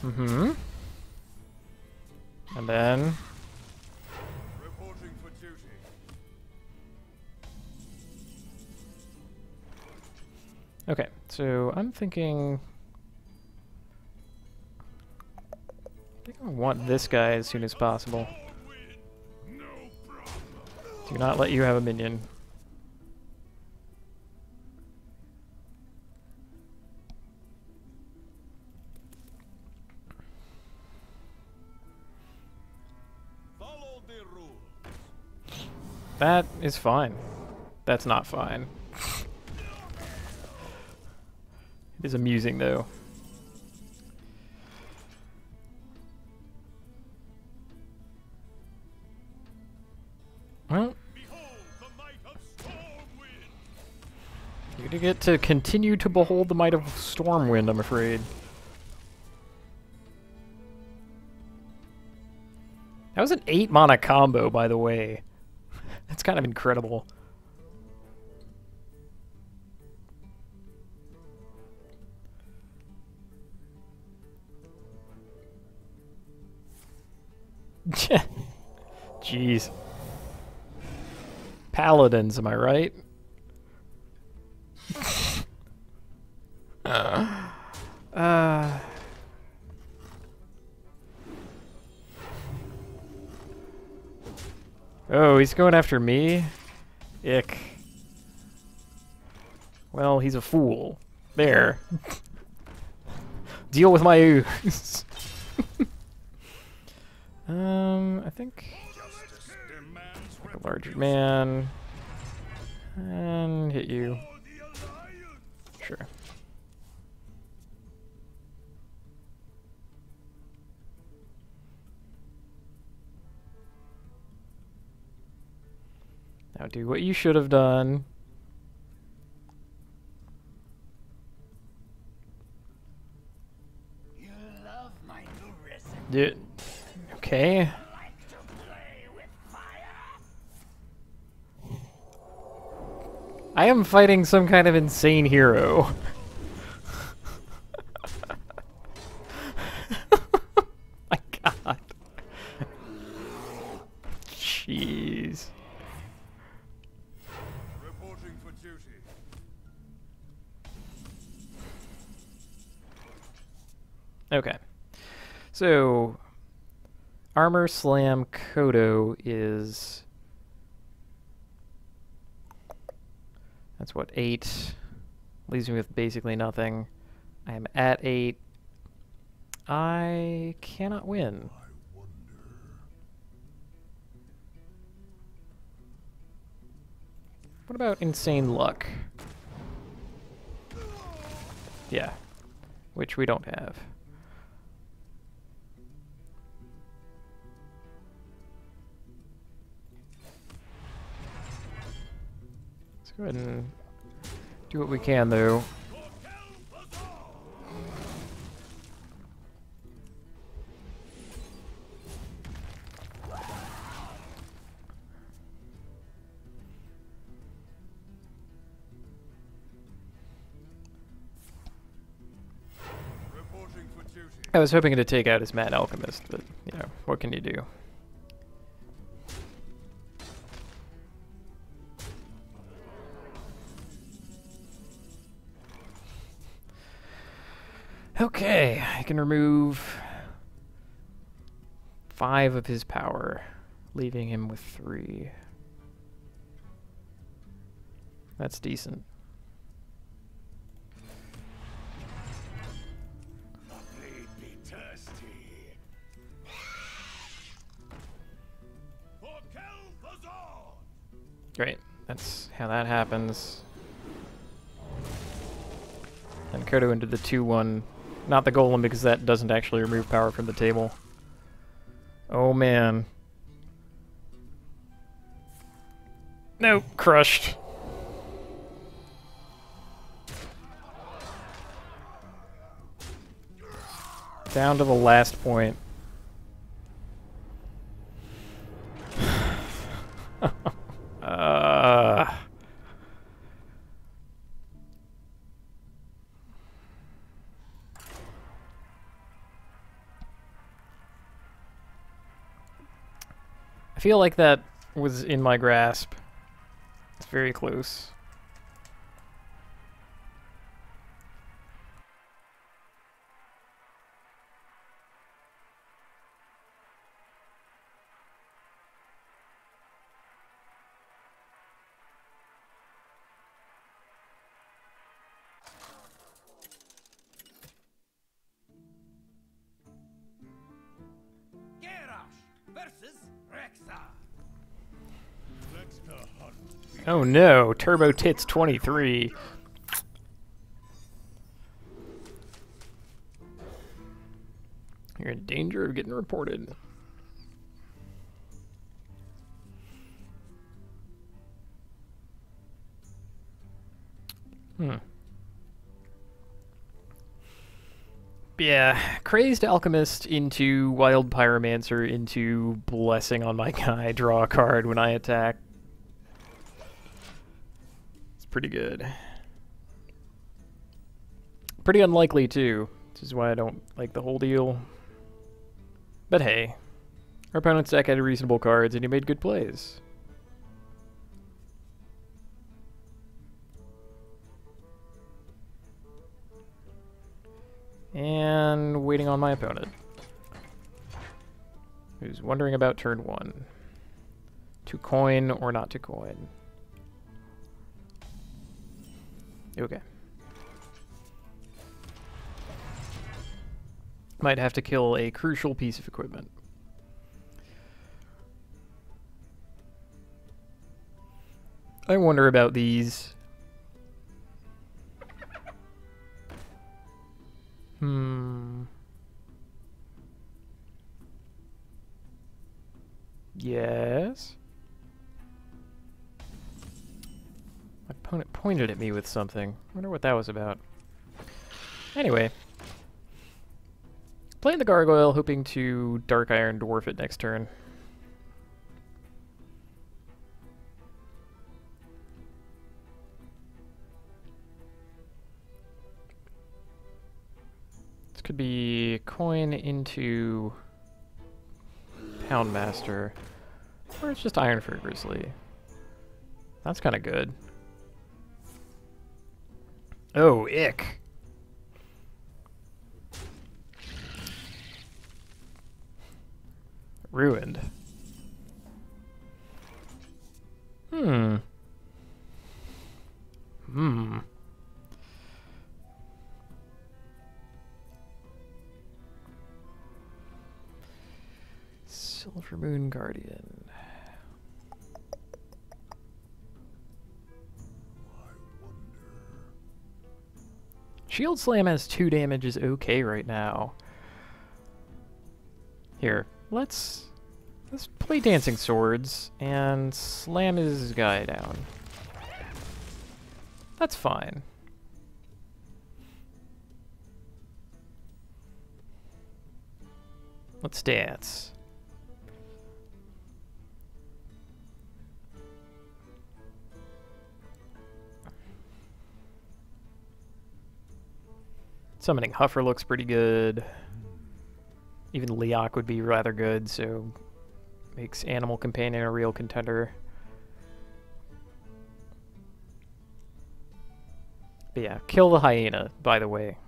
Mm-hmm. And then... Reporting for duty. Okay, so I'm thinking... I think I want this guy as soon as possible. No problem. Do not let you have a minion. Follow the rules. That is fine. That's not fine. It is amusing, though. Well, Behold the might of Stormwind. you're gonna get to continue to behold the might of Stormwind, I'm afraid. That was an 8 mana combo, by the way. That's kind of incredible. Jeez. Paladins, am I right? Oh, he's going after me? Ick. Well, he's a fool. There. Deal with my ooze. I think Justice demands a larger man. And hit you. for the Alliance. Sure. Now do what you should have done. You love my new recipe. Okay. Like to play with fire? I am fighting some kind of insane hero. My god. Jeez. Reporting for duty. Okay. So, Armor Slam Kodo is... That's what, 8. Leaves me with basically nothing. I am at 8. I cannot win. I wonder. What about Insane Luck? Yeah. Which we don't have. Let's go ahead and do what we can, though. Reporting for duty. I was hoping to take out his Mad Alchemist, but, you know, what can you do? Okay, I can remove 5 of his power, leaving him with 3. That's decent. Be thirsty. For Kel'Thuzad! Great, that's how that happens. And Kodo into the 2-1. Not the Golem, because that doesn't actually remove power from the table. Oh man. Nope, crushed. Down to the last point. I feel like that was in my grasp. It's very close. Garrosh versus Rexxar. Oh no, Turbo Tits 23. You're in danger of getting reported. Yeah, Crazed Alchemist into Wild Pyromancer into Blessing on my guy, draw a card when I attack. It's pretty good. Pretty unlikely too, which is why I don't like the whole deal. But hey, our opponent's deck had reasonable cards and he made good plays. And waiting on my opponent, who's wondering about turn 1. To coin or not to coin. Okay. Might have to kill a crucial piece of equipment. I wonder about these. Yes? My opponent pointed at me with something. I wonder what that was about. Anyway. Playing the Gargoyle, hoping to Dark Iron Dwarf it next turn. This could be coin into Poundmaster, or it's just Iron for Grizzly. That's kind of good. Oh, ick. Ruined. Silver Moon Guardian. Shield Slam has 2 damage is okay right now. Here, let's play Dancing Swords and slam his guy down. That's fine. Let's dance. Summoning Huffer looks pretty good. Even Leok would be rather good, so makes Animal Companion a real contender. But yeah, kill the hyena, by the way.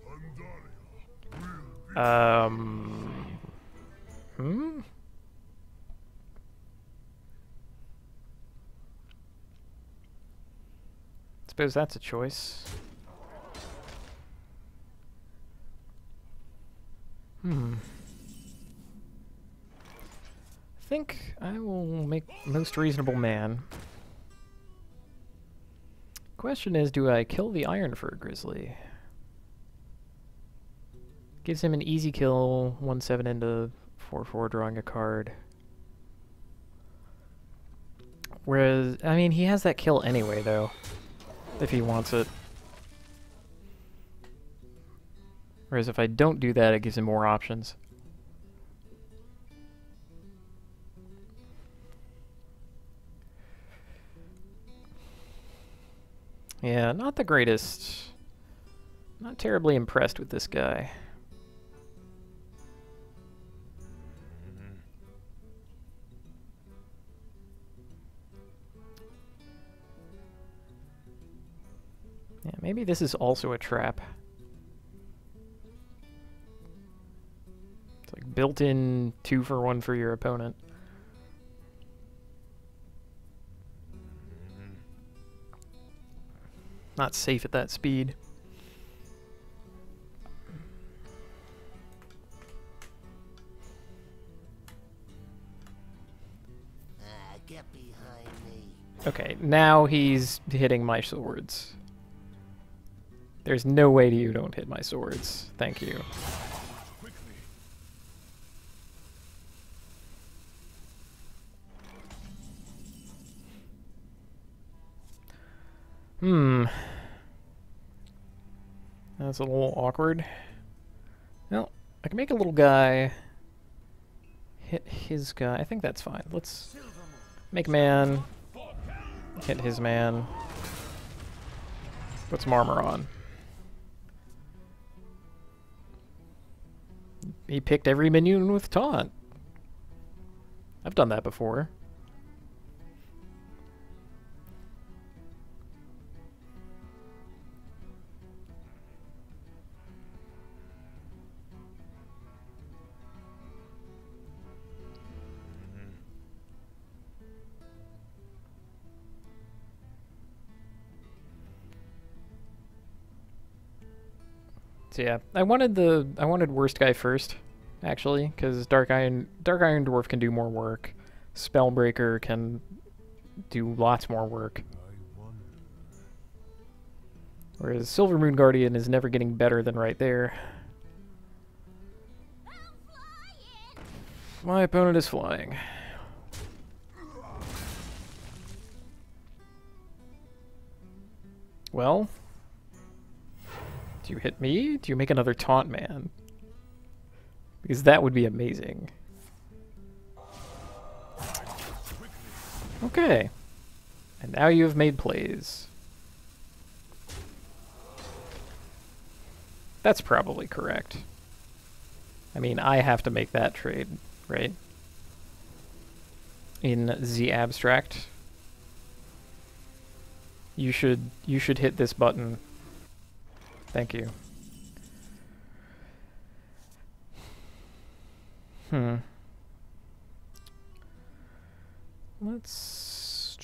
Undari. Hmm? Suppose that's a choice. I think I will make most reasonable man. Question is, do I kill the Ironfur Grizzly? Gives him an easy kill, 1/7 into 4/4, drawing a card. Whereas, I mean, he has that kill anyway, though, if he wants it. Whereas if I don't do that, it gives him more options. Yeah, not the greatest. Not terribly impressed with this guy. Yeah, maybe this is also a trap. It's like built-in 2-for-1 for your opponent. Not safe at that speed. Get behind me. Okay, now he's hitting my swords. There's no way you don't hit my swords. Thank you. Quickly. That's a little awkward. Well, I can make a little guy hit his guy. I think that's fine. Let's make man, hit his man, put some armor on. He picked every minion with taunt. I've done that before. So yeah, I wanted worst guy first, actually, because Dark Iron Dwarf can do more work. Spellbreaker can do lots more work. Whereas Silver Moon Guardian is never getting better than right there. My opponent is flying. Well, do you hit me? Do you make another taunt man? Because that would be amazing. Okay. And now you have made plays. That's probably correct. I mean, I have to make that trade, right? In the abstract. You should hit this button. Thank you. Let's...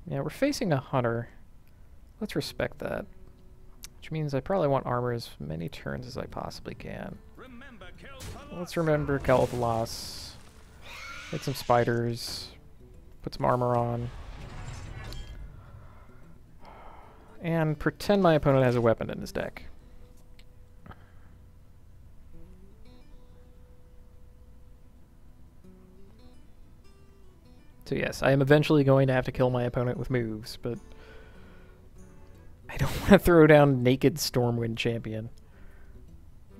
Yeah, we're facing a hunter. Let's respect that. Which means I probably want armor as many turns as I possibly can. Let's remember Kel'Thuzos. Hit some spiders. Put some armor on. And pretend my opponent has a weapon in his deck. So yes, I am eventually going to have to kill my opponent with moves, but I don't want to throw down naked Stormwind Champion.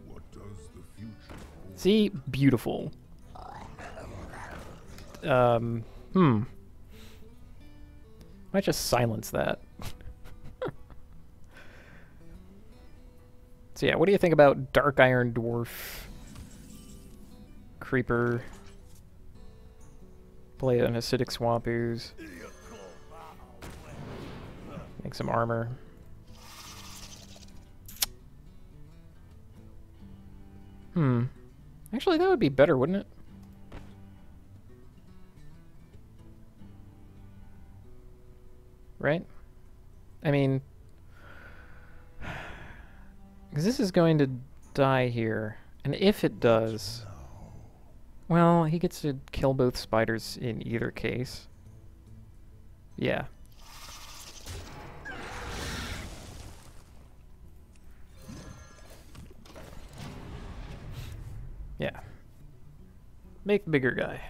What does the future hold? See? Beautiful. Might just silence that. So yeah, what do you think about Dark Iron Dwarf? Creeper. Play an Acidic Swamp Ooze. Make some armor. Hmm. Actually, that would be better, wouldn't it? Right? I mean, because this is going to die here. And if it does, well, he gets to kill both spiders in either case. Yeah. Yeah. Make the bigger guy.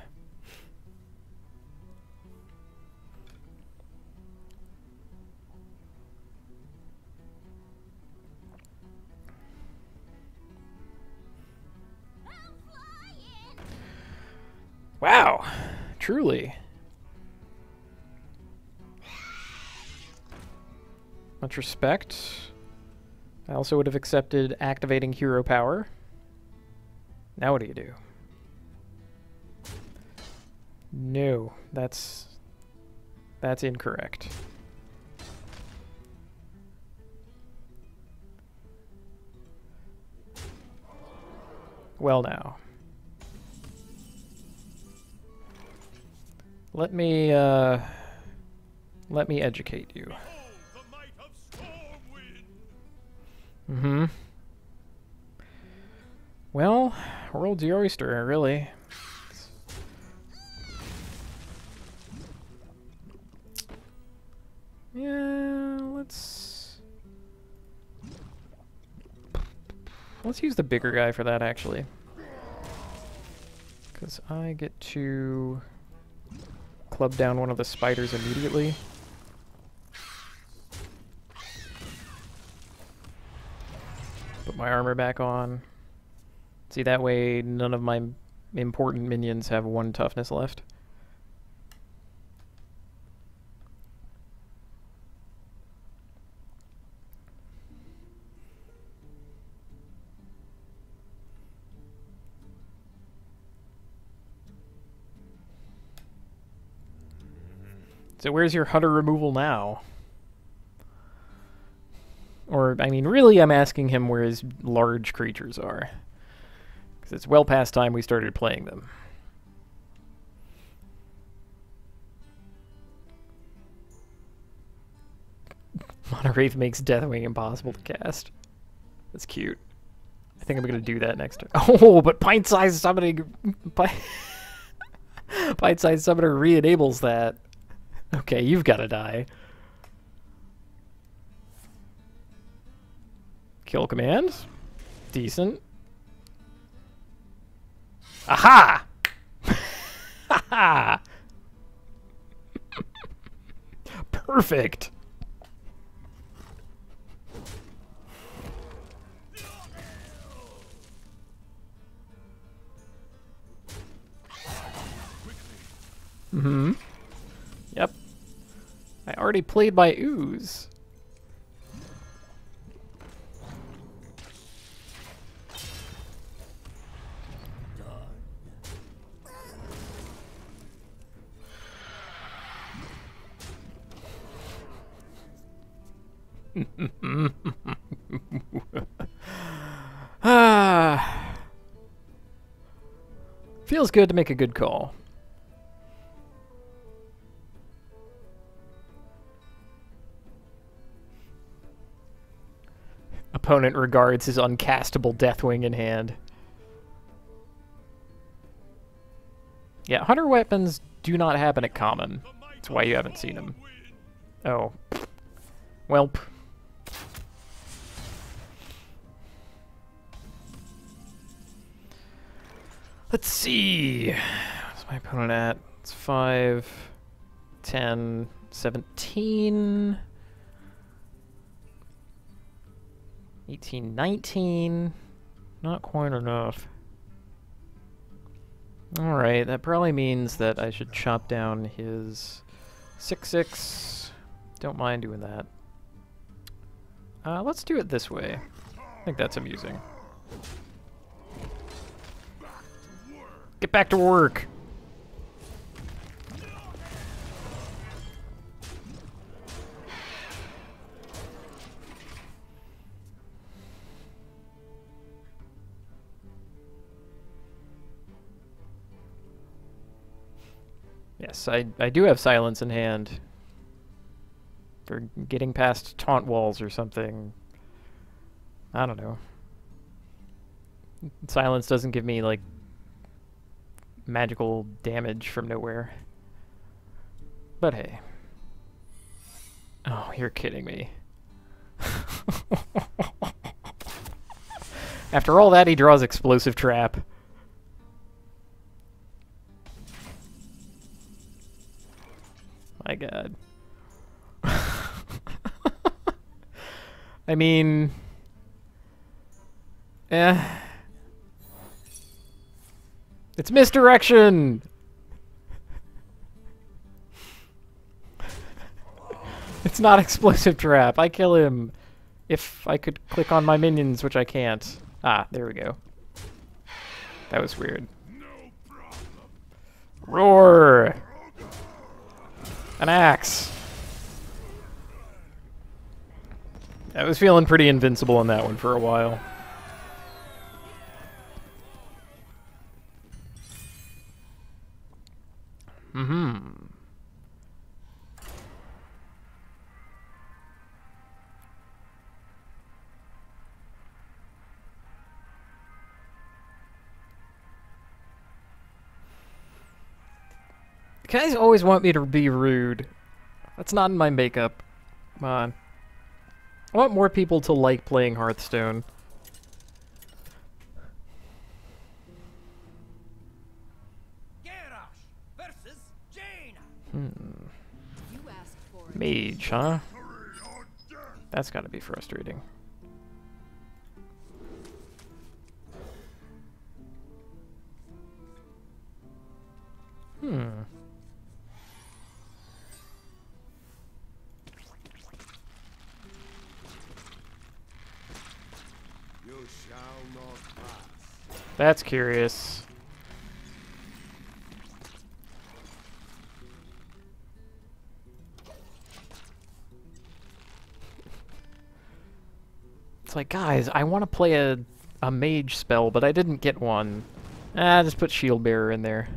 Wow. Truly. Much respect. I also would have accepted activating hero power. Now what do you do? No, that's incorrect. Well now. Let me educate you. Mm-hmm. Well, world's your oyster, really. Yeah, let's use the bigger guy for that, actually. Because I get to club down one of the spiders immediately. Put my armor back on. See, that way none of my important minions have 1 toughness left. So where's your hunter removal now? Or, I mean, really I'm asking him where his large creatures are. Because it's well past time we started playing them. Monterave makes Deathwing impossible to cast. That's cute. I think I'm going to do that next time. Oh, but pint-sized summoning... Pint-sized summoner re-enables that. Okay, you've got to die. Kill command. Decent. Aha! Haha! Perfect! Mm-hmm. Yep. I already played my ooze. Feels good to make a good call. Opponent regards his uncastable Deathwing in hand. Yeah, hunter weapons do not happen at common. That's why you haven't seen them. Oh. Welp. Let's see. What's my opponent at? It's 5, 10, 17, 18, 19. Not quite enough. Alright, that probably means that I should chop down his 6/6. Don't mind doing that. Let's do it this way. I think that's amusing. Get back to work! Yes, I do have silence in hand. For getting past taunt walls or something. I don't know. Silence doesn't give me, like, magical damage from nowhere. But hey. Oh, you're kidding me. After all that, he draws Explosive Trap. My god. I mean... It's misdirection! It's not Explosive Trap. I kill him. If I could click on my minions, which I can't. Ah, there we go. That was weird. Roar! An axe. I was feeling pretty invincible in that one for a while. Mm-hmm. You guys always want me to be rude. That's not in my makeup. Come on. I want more people to like playing Hearthstone. Versus Jaina. You asked for it. Mage, huh? That's gotta be frustrating. You shall not pass. That's curious. It's like, guys, I want to play a mage spell, but I didn't get one. Ah, just put Shield Bearer in there.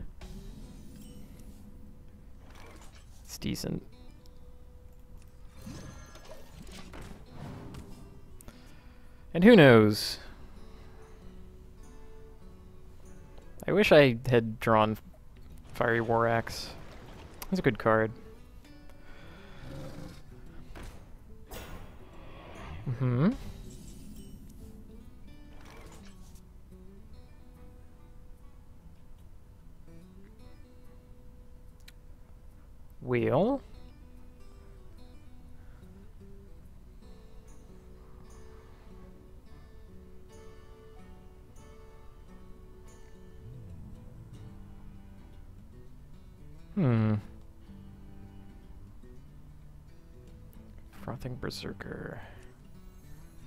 It's decent. And who knows? I wish I had drawn Fiery War Axe. That's a good card. Mm-hmm. Wheel. Frothing Berserker.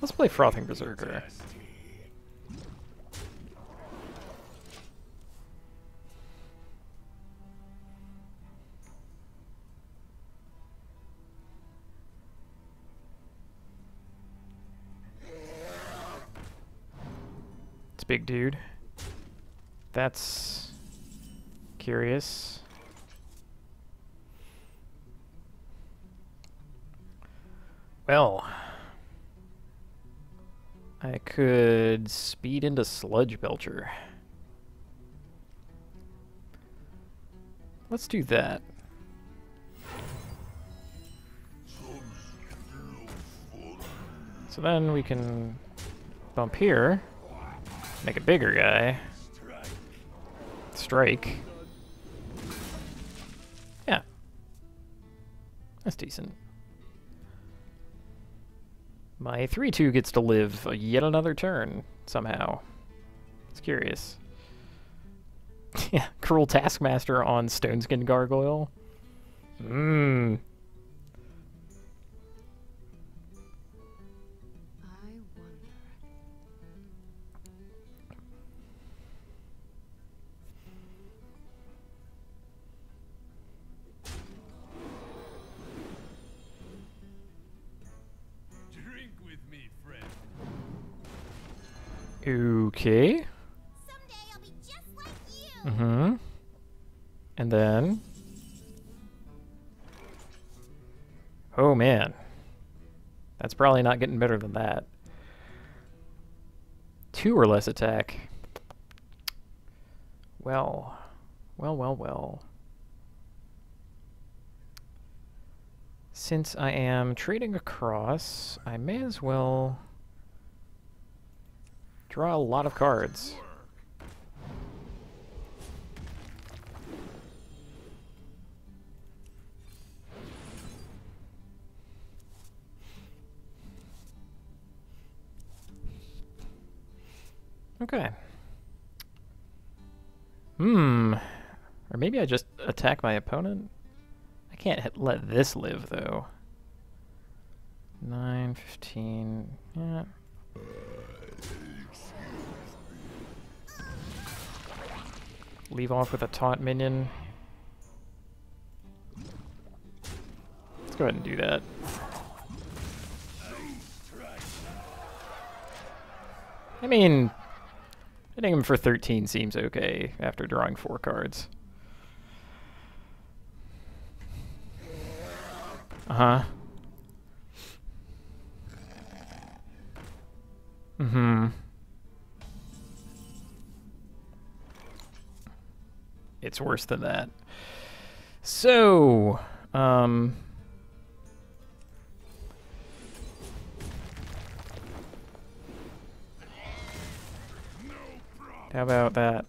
Let's play Frothing Berserker. It's a big dude. That's curious. Well, I could speed into Sludge Belcher. Let's do that. So then we can bump here, make a bigger guy. Strike. Yeah. That's decent. My 3/2 gets to live yet another turn, somehow. It's curious. Yeah, Cruel Taskmaster on Stoneskin Gargoyle. Mmm. I wonder. Drink with me, friend. Okay. Someday I'll be just like you. Mm-hmm. And then Oh man. That's probably not getting better than that. 2 or less attack. Well. Well. Since I am trading across, I may as well draw a lot of cards. Okay. Or maybe I just attack my opponent? I can't let this live, though. 9, 15... yeah. Leave off with a taunt minion. Let's go ahead and do that. I mean, hitting him for 13 seems okay after drawing 4 cards. Uh-huh. It's worse than that. So, how about that?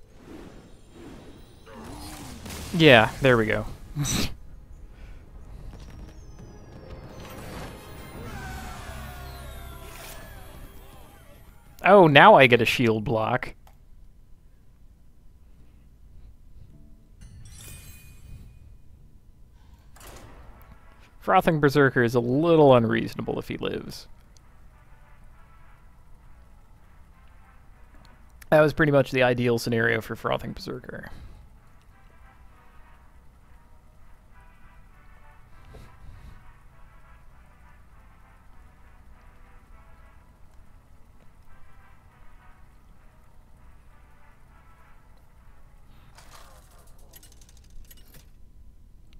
Yeah, there we go. Oh, now I get a shield block. Frothing Berserker is a little unreasonable if he lives. That was pretty much the ideal scenario for Frothing Berserker.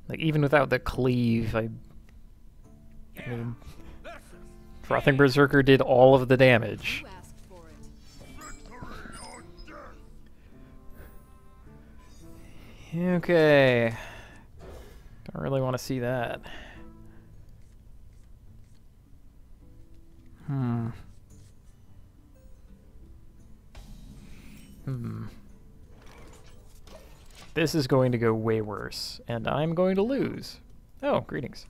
Like, even without the cleave, I mean, Frothing Berserker did all of the damage. You asked for it. Okay. Don't really want to see that. This is going to go way worse, and I'm going to lose. Oh, greetings.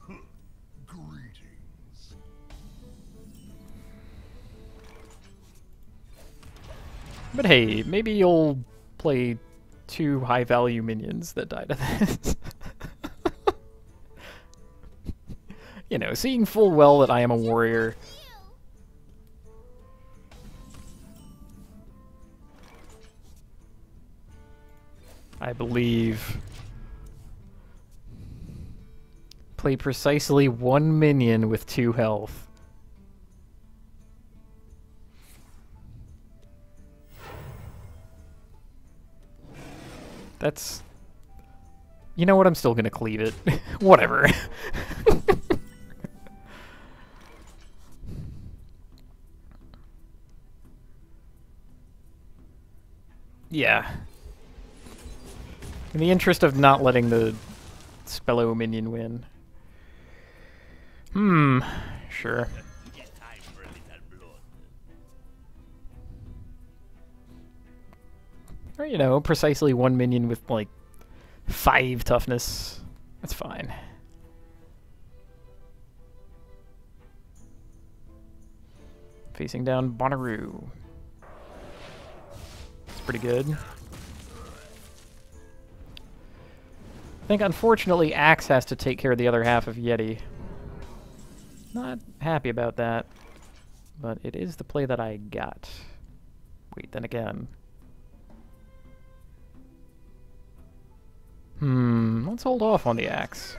Greetings. But hey, maybe you'll play 2 high-value minions that die to this. You know, seeing full well that I am a warrior. I believe. Play precisely 1 minion with 2 health. That's... You know what, I'm still gonna cleave it. Whatever. Yeah. In the interest of not letting the Spello minion win. Sure. Or, you know, precisely 1 minion with, like, 5 toughness. That's fine. Facing down Bonnaroo. It's pretty good. I think, unfortunately, Axe has to take care of the other half of Yeti. Not happy about that, but it is the play that I got. Wait, then again. Let's hold off on the Axe.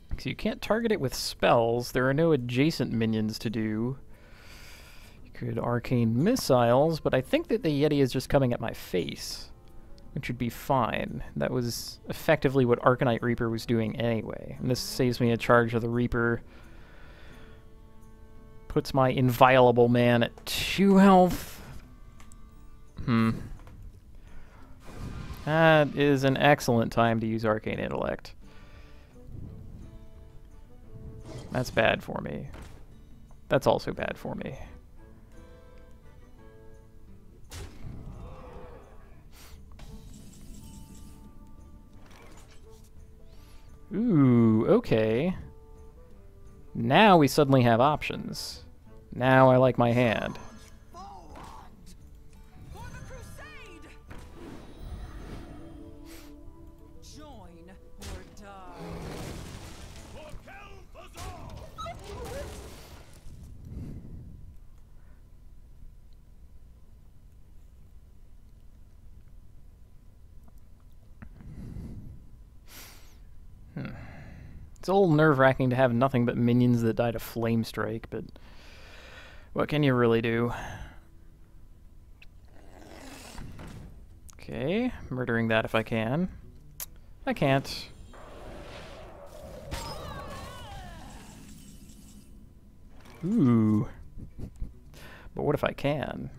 Because you can't target it with spells. There are no adjacent minions to do. You could Arcane Missiles, but I think that the Yeti is just coming at my face. which would be fine. That was effectively what Arcanite Reaper was doing anyway. And this saves me a charge of the Reaper. Puts my inviolable man at 2 health. That is an excellent time to use Arcane Intellect. That's bad for me. That's also bad for me. Ooh, okay. Now we suddenly have options. Now I like my hand. For the crusade! Join or die. It's a little nerve-wracking to have nothing but minions that die to Flame Strike, but what can you really do? Okay, murdering that if I can. I can't. Ooh. But what if I can?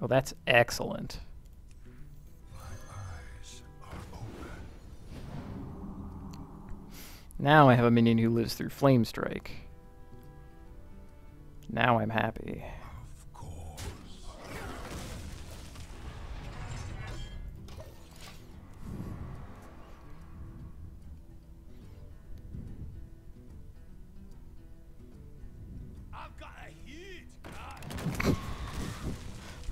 Oh, that's excellent. Now I have a minion who lives through Flame Strike. Now I'm happy. Of course. I've got a huge gun.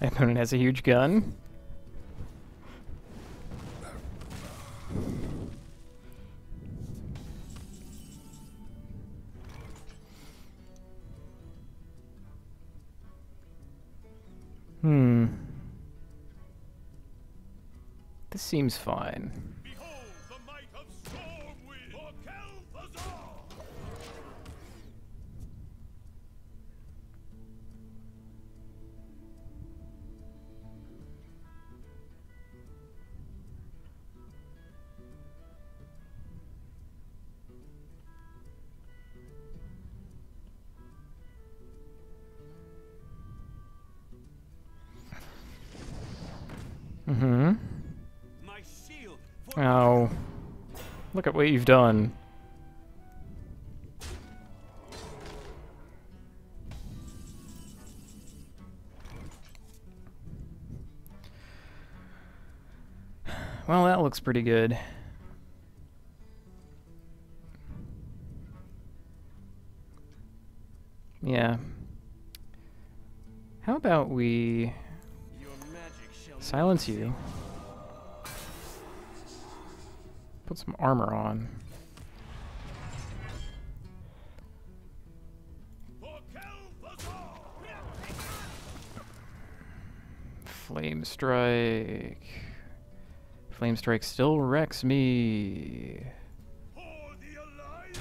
My opponent has a huge gun. This seems fine. Behold the might of Stormwind! For Kel'Thuzar! My shield for Oh. Look at what you've done. Well, that looks pretty good. Yeah. How about we your magic shall silence you? Put some armor on. For Kel'Thuzar! Flame Strike. Flame Strike still wrecks me. For the Alliance!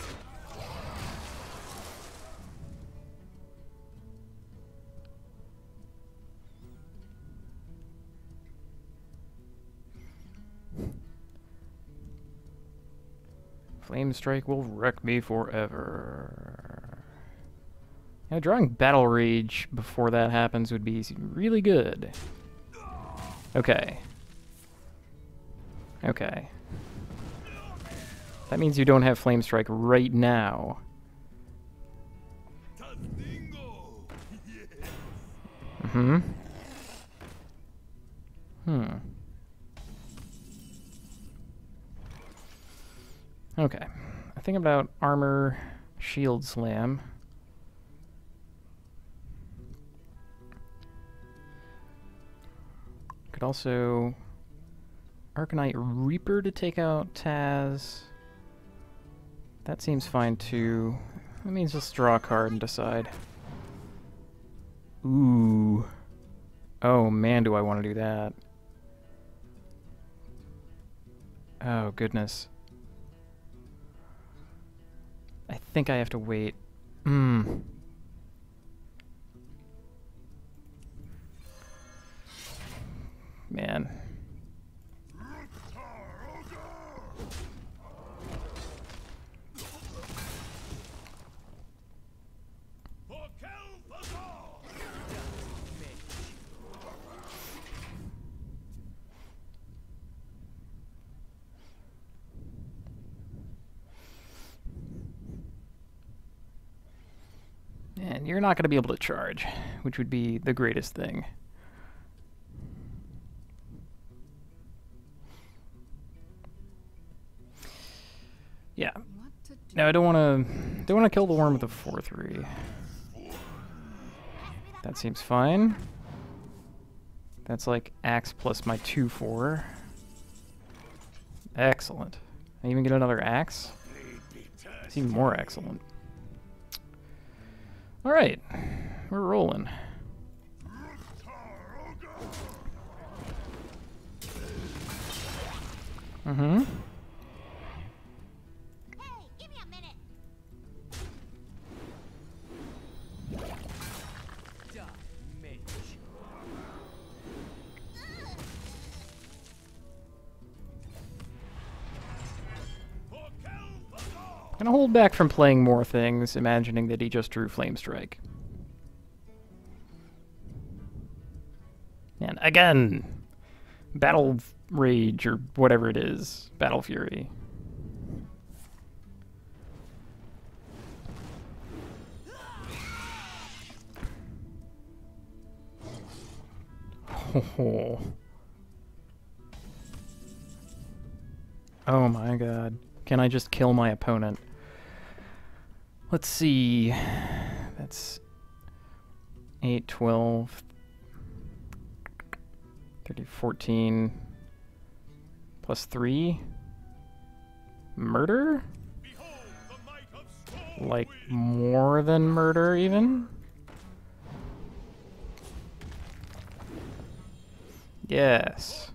Flame Strike will wreck me forever. Now, drawing Battle Rage before that happens would be really good. Okay. Okay. That means you don't have Flame Strike right now. Tastingo! Yes! Mm-hmm. Okay. I think about Armor Shield Slam. Could also Arcanite Reaper to take out Taz. That seems fine too. That means just draw a card and decide. Ooh. Oh man, do I want to do that. Oh goodness. I think I have to wait. Man. And you're not going to be able to charge, which would be the greatest thing. Yeah. No, I don't want to kill the worm with a 4/3. That seems fine. That's like axe plus my 2/4. Excellent. I even get another axe? It's even more excellent. Alright. We're rolling. Mm-hmm. Hey, give me a minute. I'm gonna hold back from playing more things, imagining that he just drew Flame Strike. And again, Battle Rage or whatever it is, Battle Fury. Oh my god. Can I just kill my opponent? Let's see. That's 8, 12, 30, 14, plus 3. Murder? Like, more than murder, even? Yes.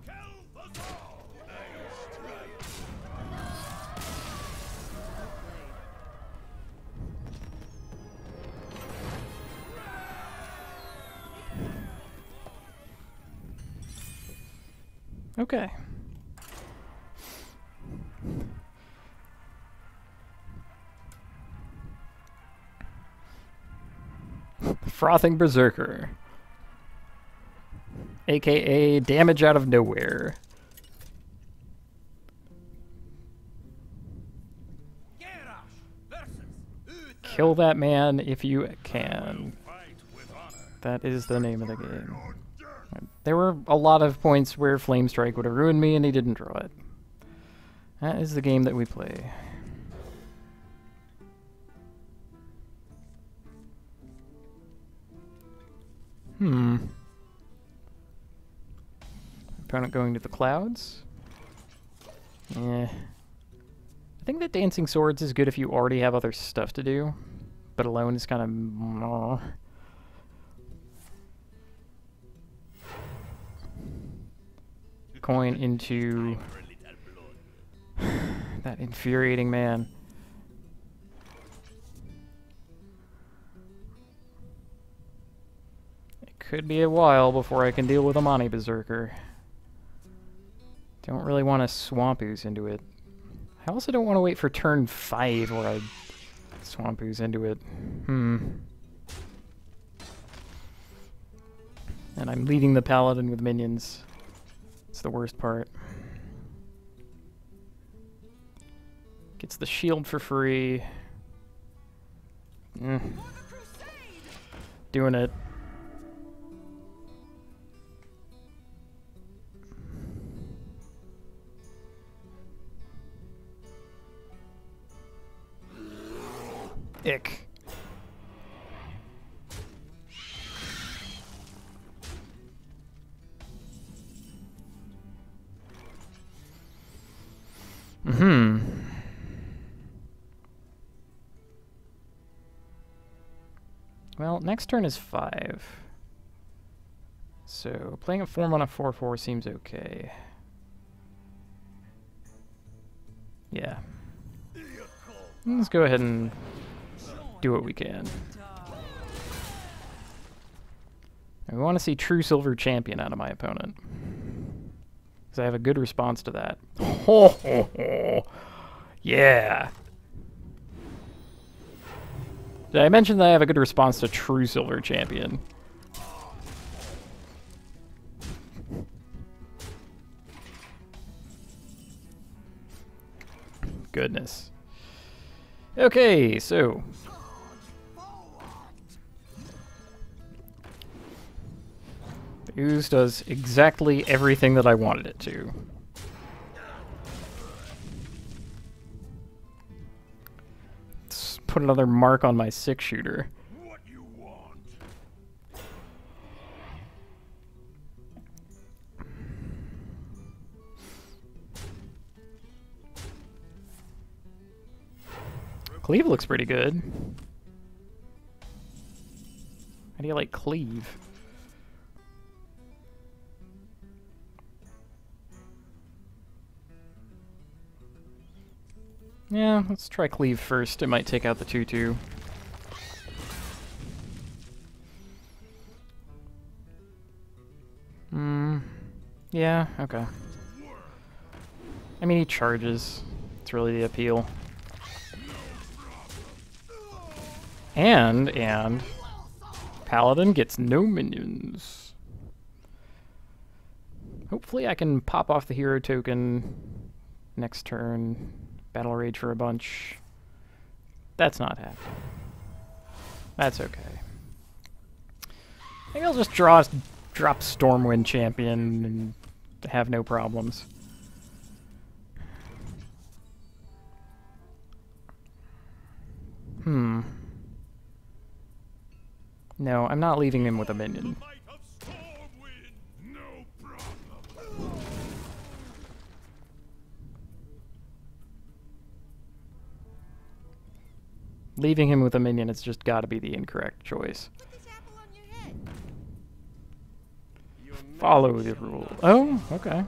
Okay. Frothing Berserker. AKA damage out of nowhere. Kill that man if you can. That is the name of the game. There were a lot of points where Flame Strike would have ruined me and he didn't draw it. That is the game that we play. Opponent going to the clouds. Yeah. I think that Dancing Swords is good if you already have other stuff to do, but alone is kind of... Coin into that infuriating man. It could be a while before I can deal with a Mani Berserker. Don't really want to Swamp Ooze into it. I also don't want to wait for turn 5 where I Swamp Ooze into it. And I'm leading the Paladin with minions. It's the worst part. Gets the shield for free. Doing it. Ick. Well, next turn is 5. So, playing a 4-mana 4/4 seems okay. Yeah. Let's go ahead and do what we can. We want to see true Silver Champion out of my opponent. Because I have a good response to that. Yeah! Did I mention that I have a good response to true Silver Champion? Goodness. Okay, so... Ooze does exactly everything that I wanted it to. Let's put another mark on my 6-shooter. What you want? Cleave looks pretty good. How do you like Cleave? Yeah, let's try Cleave first. It might take out the 2-2. Yeah, okay. I mean, he charges. It's really the appeal. And Paladin gets no minions. Hopefully I can pop off the hero token next turn. Battle Rage for a bunch. That's not happening. That's okay. Maybe I'll just drop Stormwind Champion and have no problems. No, I'm not leaving him with a minion. Leaving him with a minion, it's just gotta be the incorrect choice. Follow the rule. Oh, okay.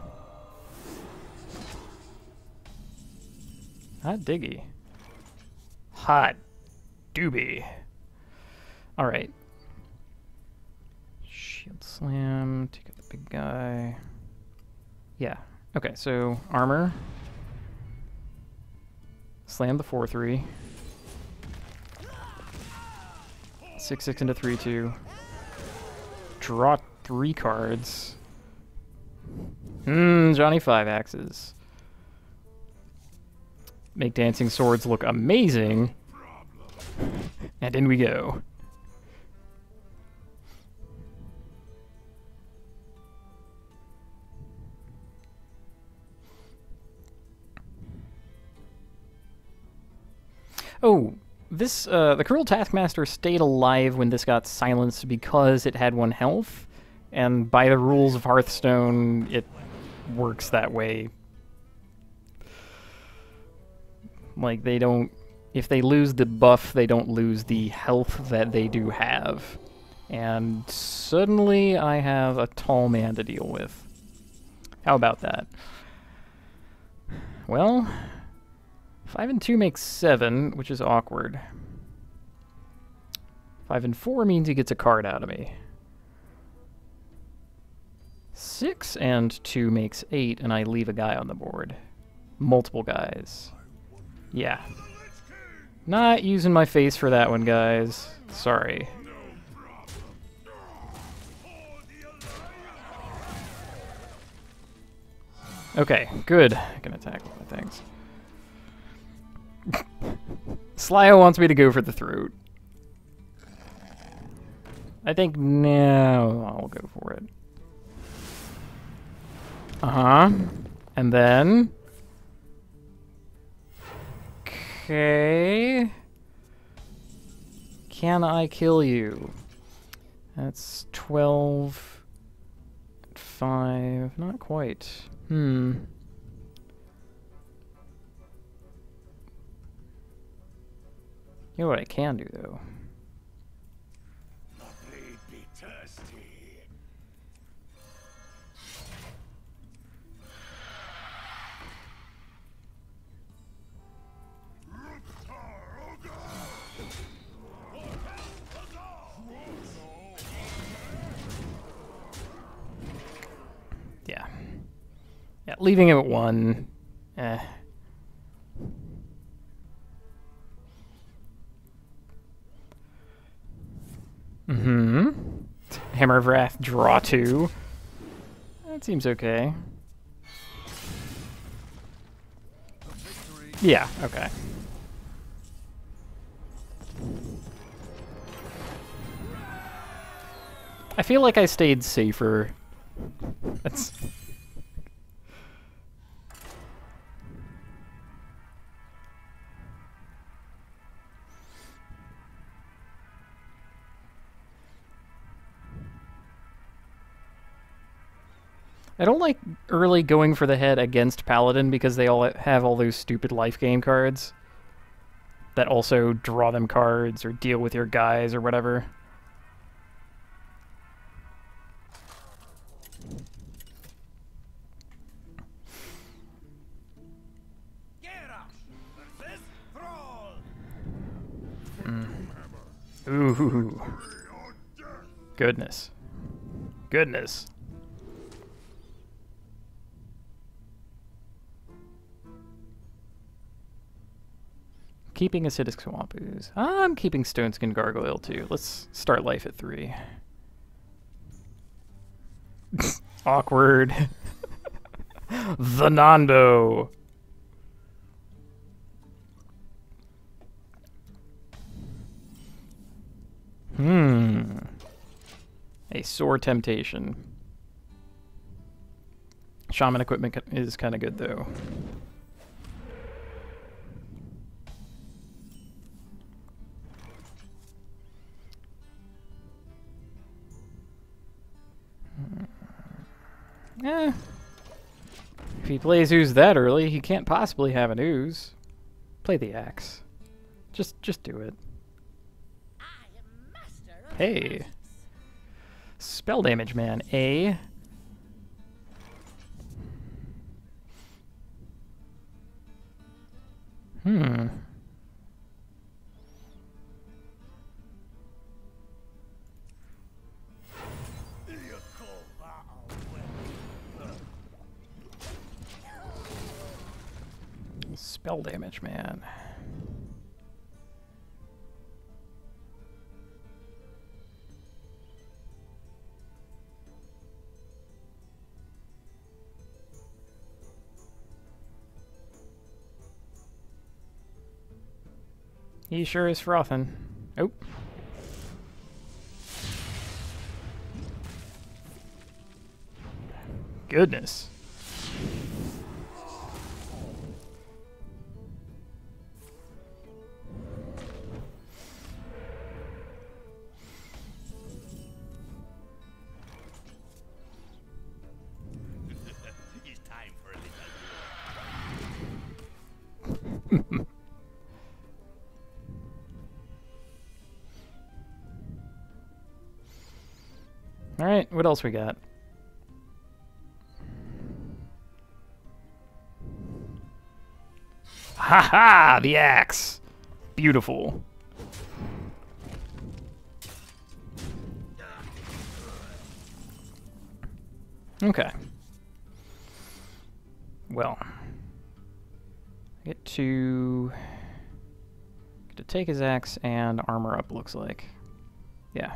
Hot diggy. Hot doobie. Alright. Shield slam, take out the big guy. Yeah. Okay, so armor. Slam the 4-3. 6-6 into 3-2. Draw 3 cards. Johnny 5 axes. Make dancing swords look amazing. And in we go. Oh, this, the Cruel Taskmaster stayed alive when this got silenced because it had 1 health, and by the rules of Hearthstone, it works that way. Like, they don't... If they lose the buff, they don't lose the health that they do have. And suddenly, I have a tall man to deal with. How about that? Well... 5 and 2 makes 7, which is awkward. 5 and 4 means he gets a card out of me. 6 and 2 makes 8, and I leave a guy on the board. Multiple guys. Yeah. Not using my face for that one, guys. Sorry. Okay, good. I can attack with my things. Slyo wants me to go for the throat. I think no, I'll go for it. And then... Okay... Can I kill you? That's 12... 5... Not quite. You know what I can do, though? The blade be thirsty. Yeah. Yeah, leaving him at 1. Eh. Hammer of Wrath, draw 2. That seems okay. Yeah, okay. I feel like I stayed safer That's... I don't like early going for the head against Paladin because they all have all those stupid life gain cards that also draw them cards or deal with your guys or whatever. Ooh. Goodness. Goodness. Keeping acidic swamp ooze. I'm keeping Stoneskin Gargoyle too. Let's start life at 3. Awkward. The Nando. A sore temptation. Shaman equipment is kind of good though. Eh. If he plays ooze that early, he can't possibly have an ooze. Play the axe. Just do it. Hey. Spell damage, man. A. Spell damage, man. He sure is frothing. Oh. Goodness. It's time for a little. All right, what else we got? Ha ha! The axe! Beautiful. Okay. Well. Get to take his axe and armor up, looks like. Yeah.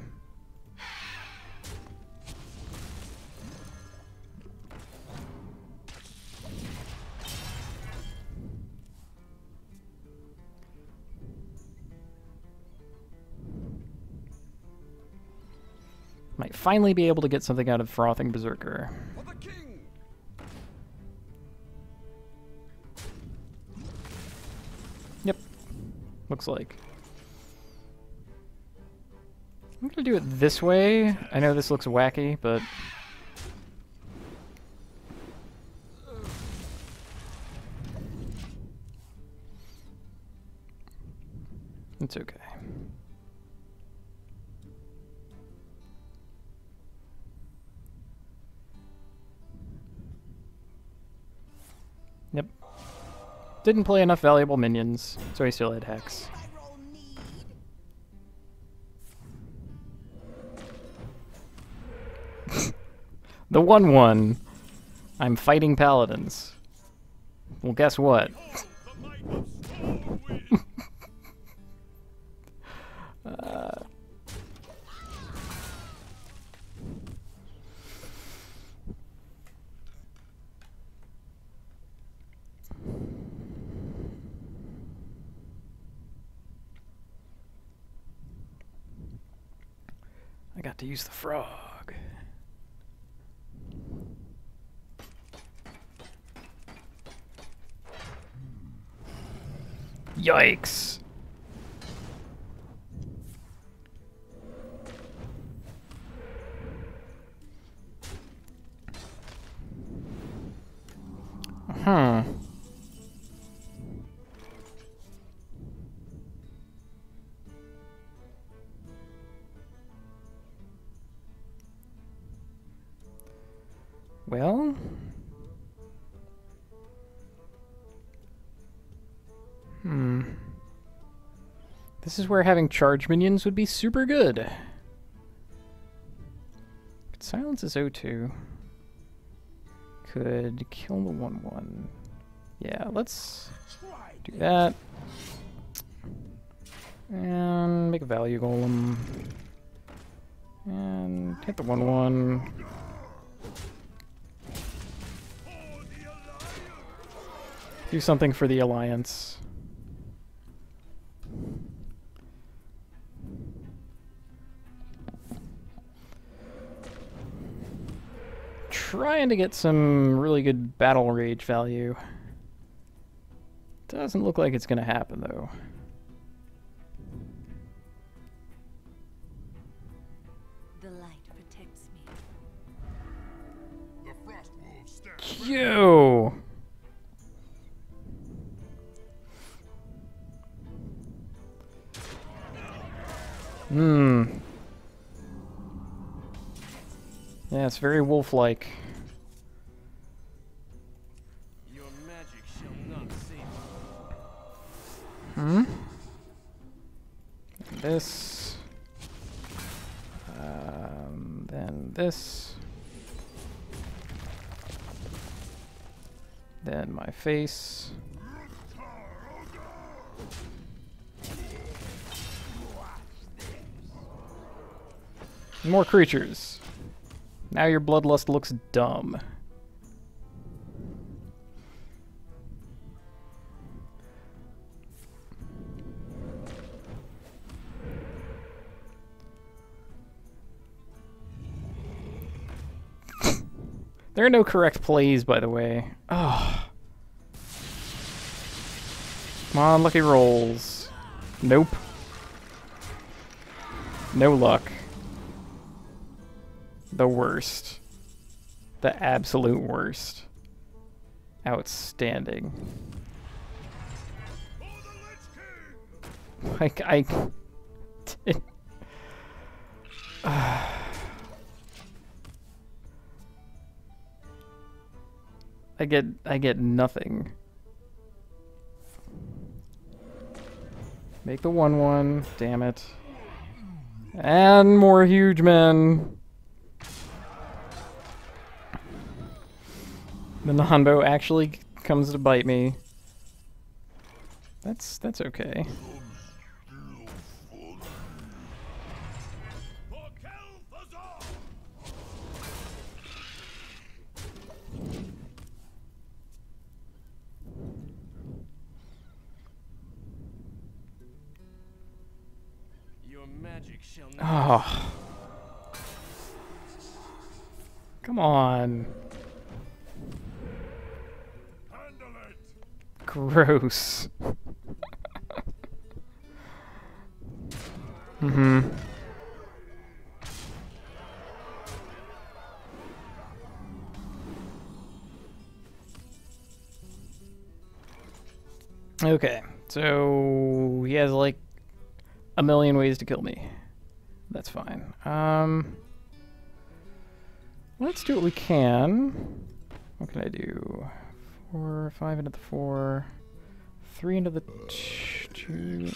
Might finally be able to get something out of Frothing Berserker. For the king. Yep. Looks like. I'm gonna do it this way. I know this looks wacky, but... it's okay. Yep. Didn't play enough valuable minions, so he still had Hex. The 1/1. I'm fighting paladins. Well, guess what? I got to use the frog. Yikes. Huh. Well, this is where having charge minions would be super good. Could silence his O2. Could kill the 1/1. Yeah, let's do that. And make a value golem. And hit the 1/1. Do something for the Alliance. Trying to get some really good battle rage value. Doesn't look like it's gonna happen though. The light protects me. The frost wolves stand Yo! Yeah, it's very wolf-like. Your magic shall not save This. Then this. Then my face. More creatures. Now your bloodlust looks dumb. There are no correct plays, by the way. Oh. Come on, lucky rolls. Nope. No luck. The worst. The absolute worst. Outstanding. Like, I get nothing. Make the 1/1, damn it. And more huge men. The Nanbo actually comes to bite me. That's okay. Your magic shall not. Oh. Come on. handle it. Gross. Okay, so he has like a million ways to kill me. That's fine. Let's do what we can. What can I do? 4, 5 into the 4, 3 into the 2.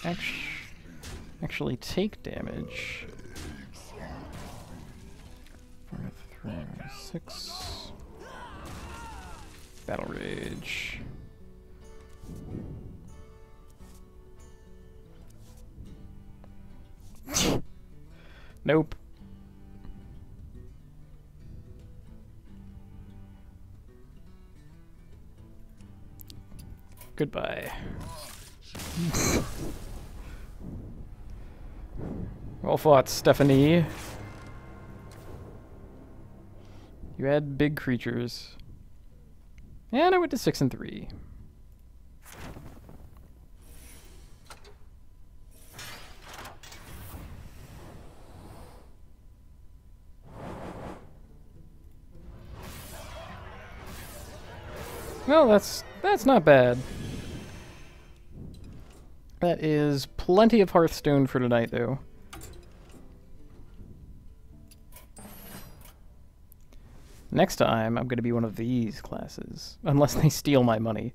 Actually take damage. 4 into 3, 6. Battle Rage. Nope. Goodbye. Well fought, Stephanie. You had big creatures. And I went to 6 and 3. Well, that's not bad. That is plenty of Hearthstone for tonight, though. Next time, I'm going to be one of these classes. Unless they steal my money.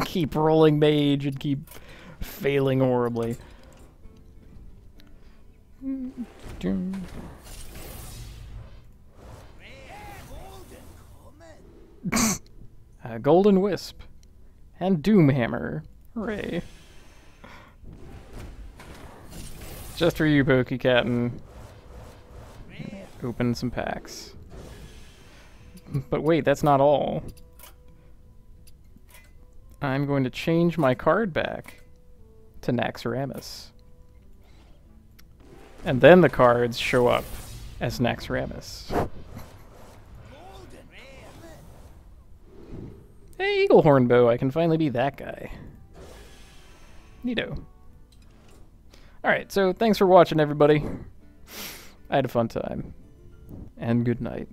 Keep rolling mage and keep failing horribly. Golden Wisp. And Doomhammer. Hooray. Just for you, Pokecatton. Open some packs. But wait, that's not all. I'm going to change my card back to Naxxramas. And then the cards show up as Naxxramas. Hey, Eagle Hornbow, I can finally be that guy. Neato. Alright, so thanks for watching, everybody. I had a fun time. And good night.